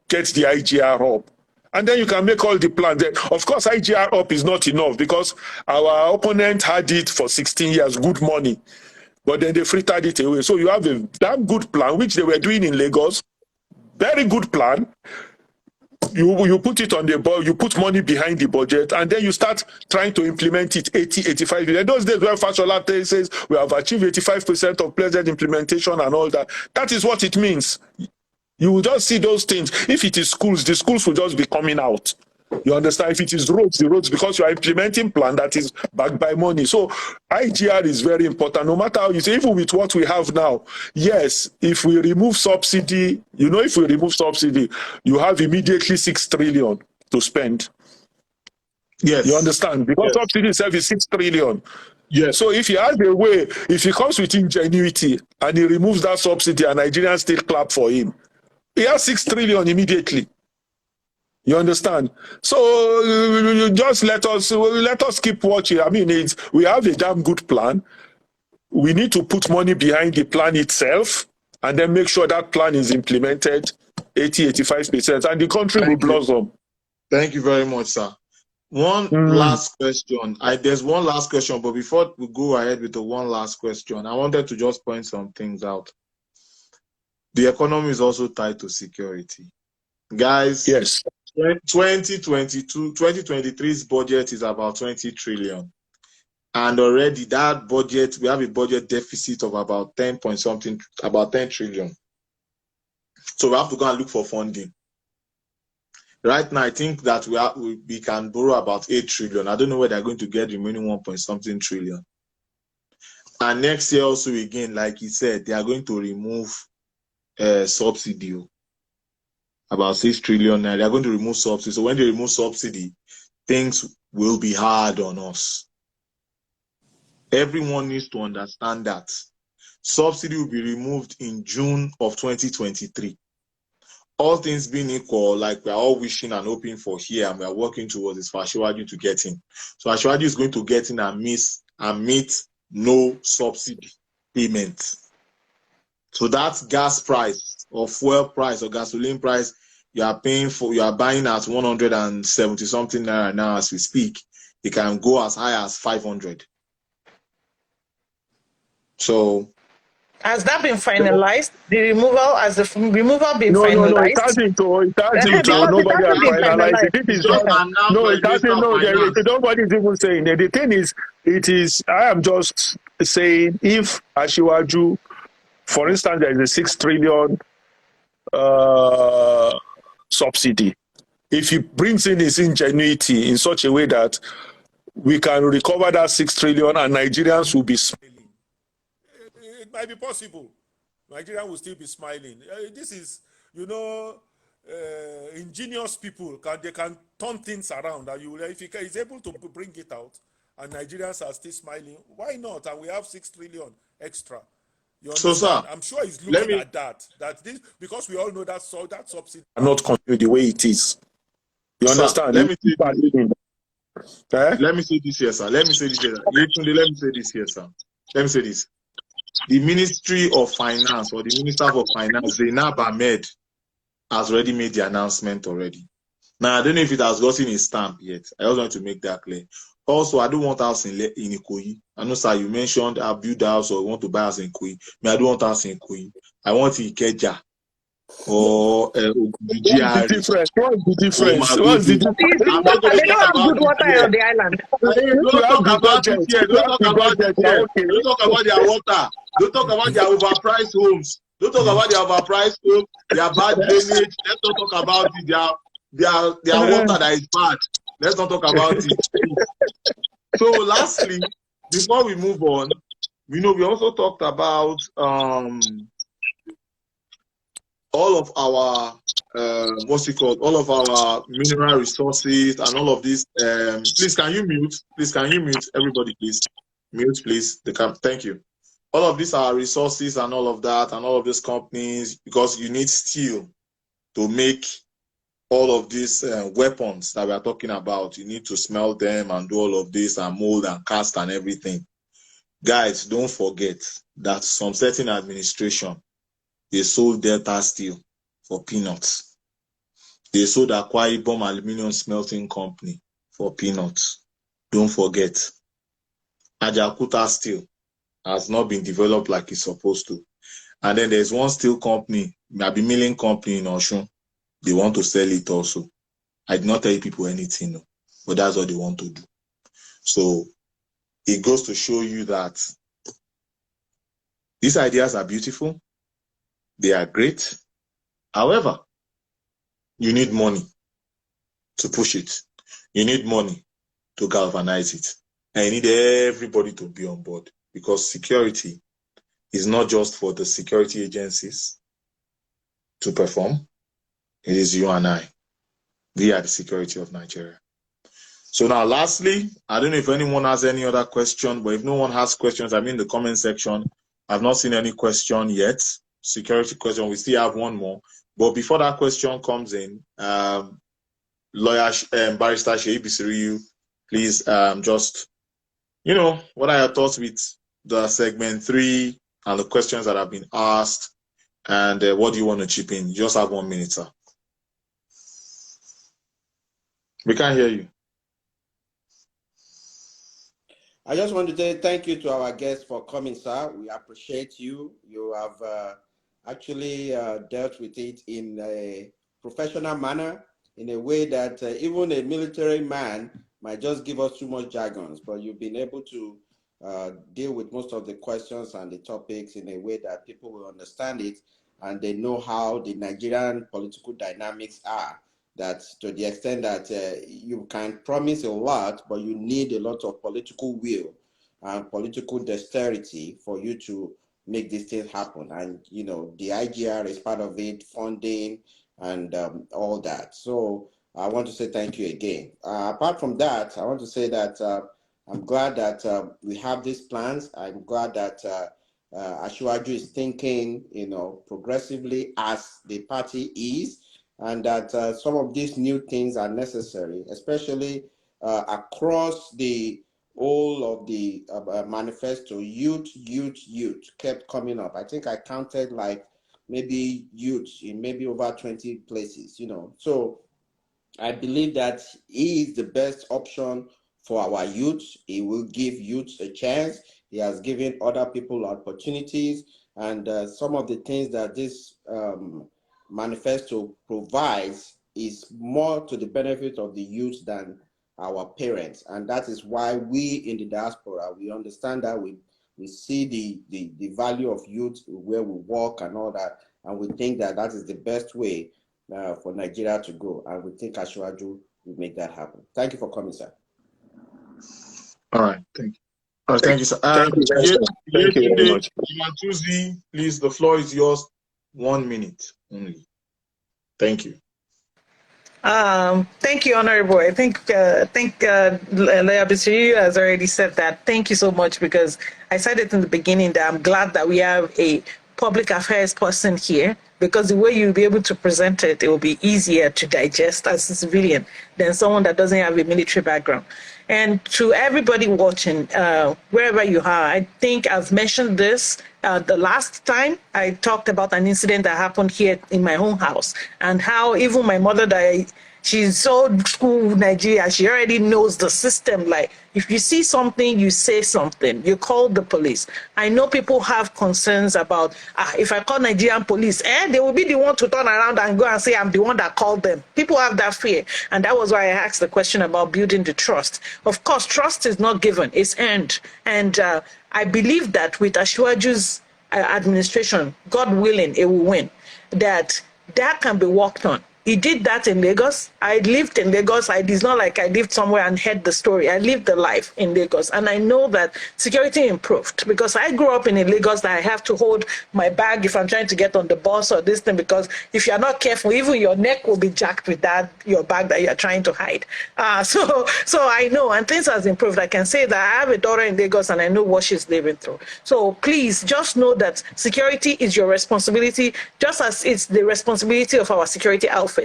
Speaker 3: get the IGR up. And then you can make all the plans. Of course, IGR up is not enough because our opponent had it for 16 years, good money. But then they frittered it away. So you have a damn good plan, which they were doing in Lagos. Very good plan. You put it on the board, you put money behind the budget, and then you start trying to implement it 80, 85. In those days when Fashola says we have achieved 85% of pleasant implementation and all that, that is what it means. You will just see those things. If it is schools, the schools will just be coming out. You understand? If it is roads, the roads, because you are implementing plan that is backed by money. So IGR is very important. No matter how you say, even with what we have now, yes, if we remove subsidy, if we remove subsidy, you have immediately 6 trillion to spend.
Speaker 1: Yes.
Speaker 3: You understand? Because subsidy itself is 6 trillion.
Speaker 1: Yes.
Speaker 3: So if he has a way, if he comes with ingenuity and he removes that subsidy and Nigerians still clap for him, he has 6 trillion immediately. You understand? So just let us keep watching. I mean, we have a damn good plan. We need to put money behind the plan itself and then make sure that plan is implemented 80, 85%, and the country will blossom.
Speaker 1: Thank you very much, sir. One last question. There's one last question, but before we go ahead with the one last question, I wanted to just point some things out. The economy is also tied to security. Guys,
Speaker 3: yes.
Speaker 1: 2023's budget is about 20 trillion. And already that budget, we have a budget deficit of about 10 trillion. So we have to go and look for funding. Right now, I think that we can borrow about 8 trillion. I don't know where they're going to get the remaining 1 trillion. And next year also, again, like he said, they are going to remove subsidy. About 6 trillion now. They're going to remove subsidy. So when they remove subsidy, things will be hard on us. Everyone needs to understand that. Subsidy will be removed in June of 2023. All things being equal, like we are all wishing and hoping for here, and we are working towards is for Asiwaju to get in. So Asiwaju is going to get in and meet no subsidy payment. So that's gas price or fuel price or gasoline price you are buying at 170 something naira now as we speak. It can go as high as 500. So
Speaker 2: Has that been finalized? The removal, has the removal been
Speaker 3: No, it
Speaker 2: finalized?
Speaker 3: hasn't. It hasn't.
Speaker 2: Because it
Speaker 3: Nobody has
Speaker 2: hasn't been
Speaker 3: finalized it.
Speaker 2: finalized.
Speaker 3: It is
Speaker 1: Just
Speaker 3: just
Speaker 1: announced
Speaker 3: no.
Speaker 1: by
Speaker 3: It
Speaker 1: the Minister
Speaker 3: hasn't.
Speaker 1: of
Speaker 3: No,
Speaker 1: Finance.
Speaker 3: nobody's even saying it. The thing is, it is. I am just saying, if Ashiwaju, for instance, there is a 6 trillion subsidy. If he brings in his ingenuity in such a way that we can recover that 6 trillion and Nigerians will be smiling, it might be possible. Nigerians will still be smiling. This is, ingenious people. They can turn things around. And if he is able to bring it out, and Nigerians are still smiling, why not? And we have 6 trillion extra. You understand?
Speaker 1: So, sir,
Speaker 3: I'm sure he's looking at that. This, because we all know that subsidy cannot continue the way it is. You understand?
Speaker 1: Let me say this here, sir. Let me say this here. Let me say this here, sir. Let me say this. The Ministry of Finance, or the Minister for Finance, Zainab Ahmed, has already made the announcement already. Now, I don't know if it has gotten a stamp yet. I just want to make that clear. Also, I don't want house in Ikoyi. I know, sir, you mentioned I build house or want to buy house in Ikoyi. I don't want house in Ikoyi. I want Ikeja or
Speaker 3: What's the difference?
Speaker 1: I'm not going to
Speaker 2: They don't
Speaker 1: talk
Speaker 2: have
Speaker 1: about
Speaker 2: good water on the island.
Speaker 1: Don't talk about it here. Don't talk about it here. Don't talk about their water. Don't talk about their overpriced homes. Don't talk about their overpriced homes, their bad drainage. Let's not talk about it. Their water that is bad. Let's not talk about it. So lastly, before we move on, we also talked about all of our all of our mineral resources and all of this. Please, can you mute? Please, can you mute? Everybody, please. Mute, please. Thank you. All of these are resources and all of that, and all of these companies, because you need steel to make all of these weapons that we are talking about. You need to smelt them and do all of this and mold and cast and everything. Guys, don't forget that some certain administration, they sold Delta Steel for peanuts. They sold Akwa Ibom Aluminium Smelting Company for peanuts. Don't forget. Ajakuta Steel has not been developed like it's supposed to. And then there's one steel company, maybe milling company in Oshun. They want to sell it also. I did not tell you people anything, no, but that's what they want to do. So it goes to show you that these ideas are beautiful. They are great. However, you need money to push it. You need money to galvanize it. And you need everybody to be on board, because security is not just for the security agencies to perform. It is you and I. We are the security of Nigeria. So now, lastly, I don't know if anyone has any other question, but if no one has questions, I'm in the comment section. I've not seen any question yet. Security question, we still have one more. But before that question comes in, lawyer Barrister Sheyi Bisiriyu, please just, what are your thoughts with the segment 3 and the questions that have been asked, and what do you want to chip in? You just have 1 minute, sir. We can't hear you.
Speaker 4: I just want to say thank you to our guests for coming, sir. We appreciate you. You have actually dealt with it in a professional manner, in a way that even a military man might just give us too much jargons, but you've been able to deal with most of the questions and the topics in a way that people will understand it, and they know how the Nigerian political dynamics are. That to the extent that you can promise a lot, but you need a lot of political will and political dexterity for you to make these things happen. And, the IGR is part of it, funding and all that. So I want to say thank you again. Apart from that, I want to say that I'm glad that we have these plans. I'm glad that Asiwaju is thinking, progressively as the party is, and that some of these new things are necessary, especially across the whole of the manifesto. Youth kept coming up. I think I counted like maybe youth in maybe over 20 places, So I believe that he is the best option for our youth. He will give youth a chance. He has given other people opportunities. And some of the things that this manifesto provides is more to the benefit of the youth than our parents. And that is why we in the diaspora, we understand that we see the value of youth where we work and all that. And we think that that is the best way for Nigeria to go. And we think Asiwaju will make that happen. Thank you for coming, sir.
Speaker 1: All right, thank you. Thank you, sir.
Speaker 3: Thank you very much.
Speaker 1: Please, the floor is yours. 1 minute only. Thank you.
Speaker 2: Thank you, Honorable. I think Lawyer Bisiru has already said that. Thank you so much, because I said it in the beginning that I'm glad that we have a public affairs person here, because the way you'll be able to present it, it will be easier to digest as a civilian than someone that doesn't have a military background. And to everybody watching, wherever you are, I think I've mentioned this the last time I talked about an incident that happened here in my own house, and how even my mother, she's so school Nigeria, she already knows the system. Like, if you see something, you say something, you call the police. I know people have concerns about, if I call Nigerian police, they will be the one to turn around and go and say, I'm the one that called them. People have that fear. And that was why I asked the question about building the trust. Of course, trust is not given, it's earned. And I believe that with Asiwaju's administration, God willing, it will win. That can be worked on. He did that in Lagos. I lived in Lagos. It's not like I lived somewhere and heard the story. I lived the life in Lagos. And I know that security improved, because I grew up in Lagos that I have to hold my bag if I'm trying to get on the bus or this thing, because if you're not careful, even your neck will be jacked with your bag that you're trying to hide. So I know, and things has improved. I can say that I have a daughter in Lagos and I know what she's living through. So please just know that security is your responsibility, just as it's the responsibility of our security outfits.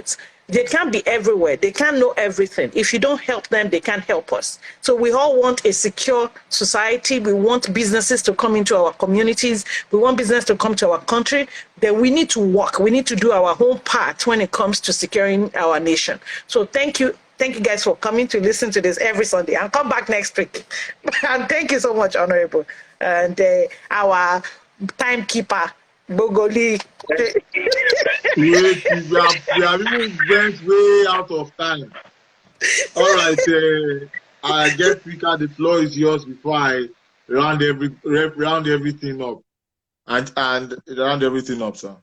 Speaker 2: They can't be everywhere. They can't know everything. If you don't help them, they can't help us. So we all want a secure society. We want businesses to come into our communities. We want business to come to our country. Then we need to work. We need to do our own part when it comes to securing our nation. So thank you. Thank you guys for coming to listen to this every Sunday. I'll come back next week. And thank you so much, Honorable. And our timekeeper, Bogoli.
Speaker 1: We have even went way out of time. All right, I guess the floor is yours before I round everything up. And round everything up, sir.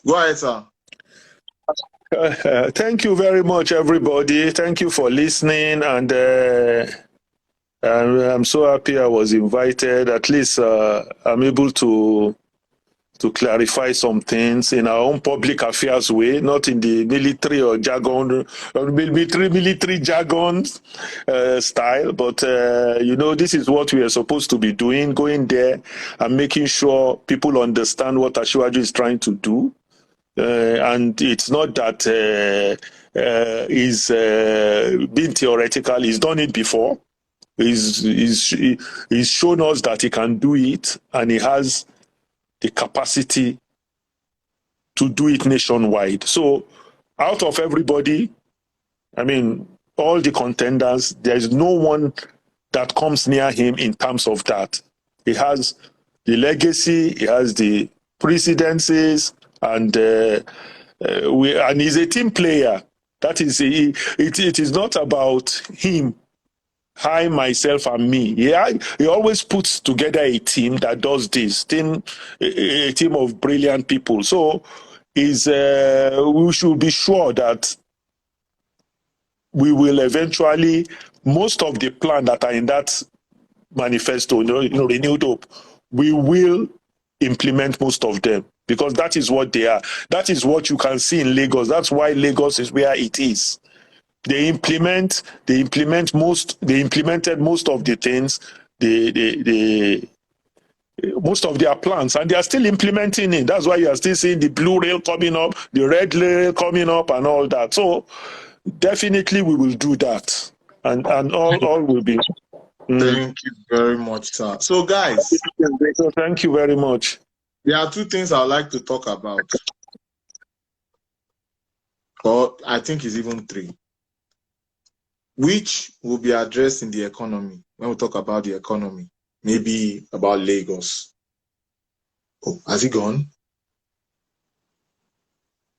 Speaker 1: Go ahead, sir.
Speaker 3: Thank you very much, everybody. Thank you for listening, and I'm so happy I was invited. At least I'm able to clarify some things in our own public affairs way, not in the military or jargon, or military jargon style. But this is what we are supposed to be doing: going there and making sure people understand what Asiwaju is trying to do. And it's not that he's been theoretical. He's done it before. He's shown us that he can do it, and he has the capacity to do it nationwide. So out of everybody, I mean, all the contenders, there is no one that comes near him in terms of that. He has the legacy, he has the precedences, and he's a team player. That is, it is not about him, I, myself, and me. He always puts together a team that does this, a team of brilliant people. So we should be sure that we will eventually, most of the plans that are in that manifesto, renewed hope, we will implement most of them, because that is what they are. That is what you can see in Lagos. That's why Lagos is where it is. They implemented most of the things, most of their plans, and they are still implementing it. That's why you are still seeing the blue rail coming up, the red rail coming up, and all that. So definitely we will do that, and all will be.
Speaker 1: Thank you very much, sir. So guys,
Speaker 3: thank you very much.
Speaker 1: There are two things I'd like to talk about, or I think it's even three, which will be addressed in the economy when we talk about the economy. maybe about Lagos. Oh, has he gone?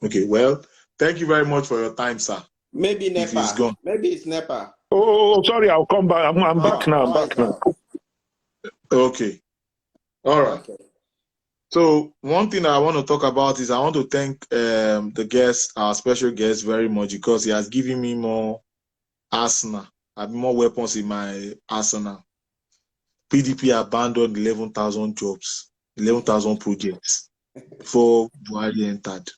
Speaker 1: Okay, well, thank you very much for your time, sir.
Speaker 4: Maybe NEPA.
Speaker 1: If he's gone.
Speaker 4: Maybe it's NEPA.
Speaker 3: Oh, sorry, I'll come back. I'm back now. I'm back now.
Speaker 1: Okay. All right.
Speaker 4: Okay.
Speaker 1: So one thing I want to talk about is I want to thank the guest, our special guest, very much because he has given me more arsenal. I have more weapons in my arsenal. PDP abandoned 11,000 jobs, 11,000 projects before Buhari entered.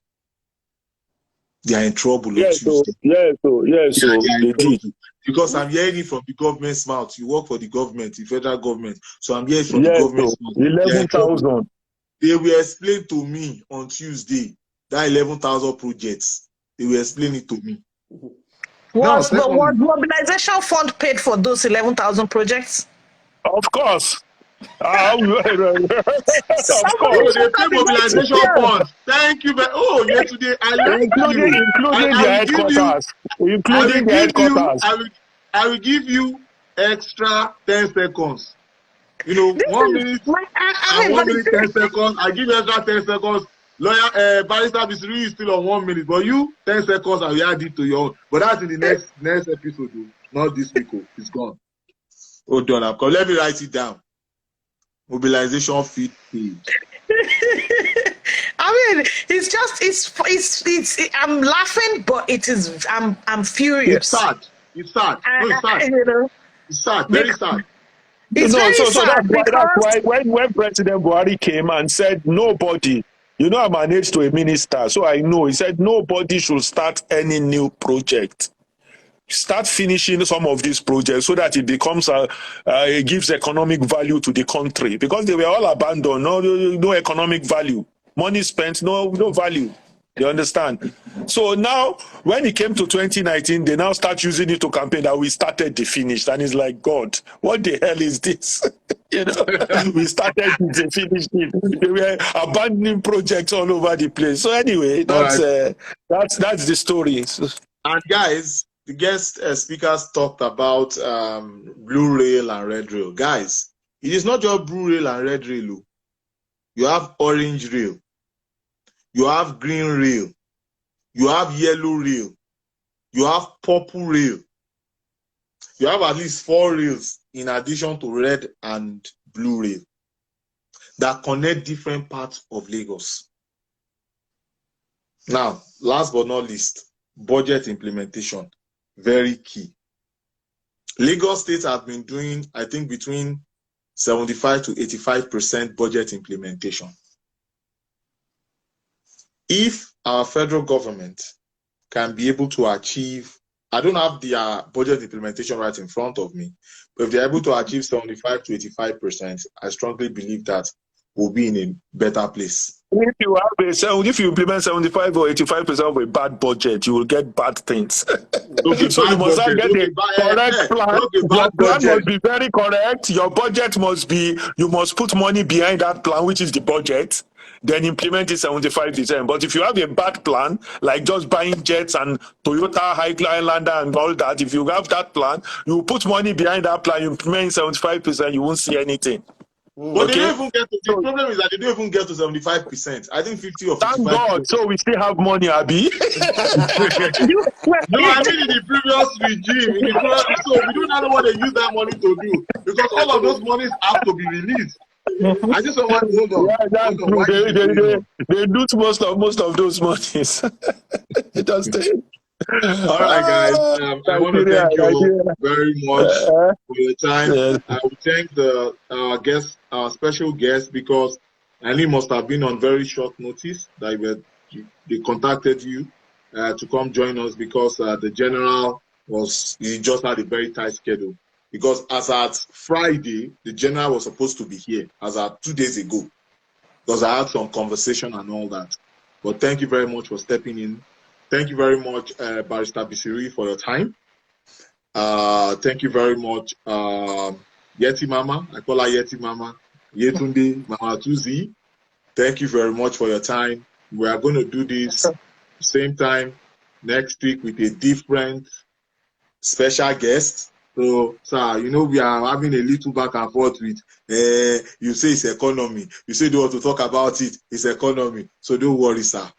Speaker 1: They are in trouble on Tuesday.
Speaker 3: Yes, they did.
Speaker 1: Because I'm hearing it from the government's mouth. You work for the government, the federal government. So I'm hearing from the government's mouth.
Speaker 3: 11,000.
Speaker 1: They will explain to me on Tuesday that 11,000 projects. They will explain it to me.
Speaker 2: Was mobilization fund paid for those 11,000 projects?
Speaker 3: Of course. Of course.
Speaker 1: They pay mobilization funds. Thank you. Yesterday I learned
Speaker 3: including the headquarters. Including the headquarters.
Speaker 1: I will give you extra 10 seconds. 1 minute and 1 minute 10 seconds. I give you extra 10 seconds. Lawyer Barrister Bisiri is still on 1 minute, but you 10 seconds I will add it to your own. But that's in the next episode, though. Not this week. It's gone. Hold on, let me write it down. Mobilization fee paid.
Speaker 2: I mean, it's I'm laughing, but I'm furious.
Speaker 1: It's sad. It's sad. It's sad. Very sad.
Speaker 2: It's very sad
Speaker 3: that's why when President Buhari came and said nobody, I'm an aide to a minister, so I know, he said nobody should start any new project. Start finishing some of these projects so that it becomes it gives economic value to the country, because they were all abandoned. No economic value. Money spent, no value. You understand? So now, when it came to 2019, they now start using it to campaign that we started the finished, and it's like, God, what the hell is this? We started the finished. They were abandoning projects all over the place. So anyway, that's the story.
Speaker 1: And guys, the guest speakers talked about blue rail and red rail. Guys, it is not just blue rail and red rail. You have orange rail. You have green rail. You have yellow rail. You have purple rail. You have at least 4 rails in addition to red and blue rail that connect different parts of Lagos. Now, last but not least, budget implementation. Very key. Lagos State has been doing, I think, between 75 to 85% budget implementation. If our federal government can be able to achieve, I don't have the budget implementation right in front of me, but if they're able to achieve 75 to 85%, I strongly believe that we'll be in a better place.
Speaker 3: If you implement 75 or 85% of a bad budget, you will get bad things.
Speaker 1: Okay,
Speaker 3: so you must get a correct plan. Your plan must be very correct. Your budget must be, you must put money behind that plan, which is the budget. Then implement it 75%. But if you have a bad plan, like just buying jets and Toyota Highlander and all that, if you have that plan, you put money behind that plan, you implement 75%, you won't see anything.
Speaker 1: But they don't even get to, the problem is that they don't even get to 75%. I think 50 or 55%.
Speaker 3: Thank God, so we still have money, Abi.
Speaker 1: No, I mean in the previous regime. So we don't know what they use that money to do. Because all of those monies have to be released. I just don't want to hold on.
Speaker 3: Yeah, that's true. They lose most of those monies. It does take.
Speaker 1: All right, guys. I want to thank you very much for your time.
Speaker 3: Yes.
Speaker 1: I will thank our special guest, because I know he must have been on very short notice that they contacted you to come join us, because the general he just had a very tight schedule. Because as at Friday, the general was supposed to be here, as at 2 days ago, because I had some conversation and all that. But thank you very much for stepping in. Thank you very much, Barrister Bisiri, for your time. Thank you very much, Yeti Mama. I call her Yeti Mama. Yetunde, Mama Tuzi. Thank you very much for your time. We are going to do this same time next week with a different special guest. So, sir, you know, we are having a little back and forth with, you say it's economy. You say you don't want to talk about it. It's economy. So don't worry, sir.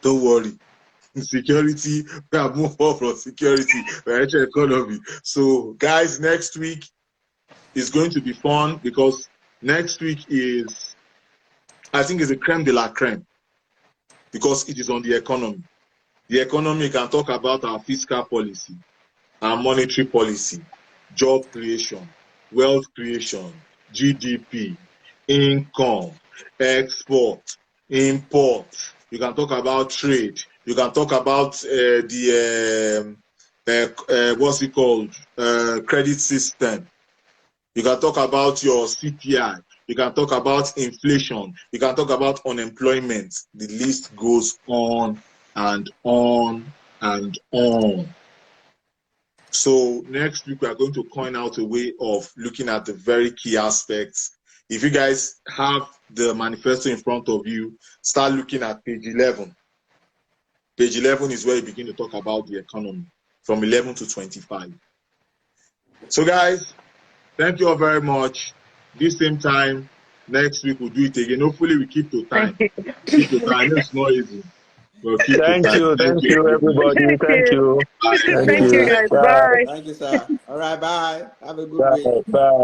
Speaker 1: Don't worry. Security, we are moving on from security, we're entering economy. So, guys, next week is going to be fun because next week is, I think, is a creme de la creme because it is on the economy. The economy can talk about our fiscal policy, our monetary policy, job creation, wealth creation, GDP, income, export, import. You can talk about trade. You can talk about what's it called? Credit system. You can talk about your CPI. You can talk about inflation. You can talk about unemployment. The list goes on and on and on. So next week, we are going to coin out a way of looking at the very key aspects. If you guys have the manifesto in front of you, start looking at page 11. Page 11 is where you begin to talk about the economy, from 11 to 25. So guys, thank you all very much. This same time, next week we'll do it again. Hopefully we keep to time. Keep to time. It's not easy.
Speaker 3: Thank you, everybody. Thank you.
Speaker 2: Thank you, guys. Bye.
Speaker 4: Thank you, sir. All right, bye. Have a good week.
Speaker 3: Bye.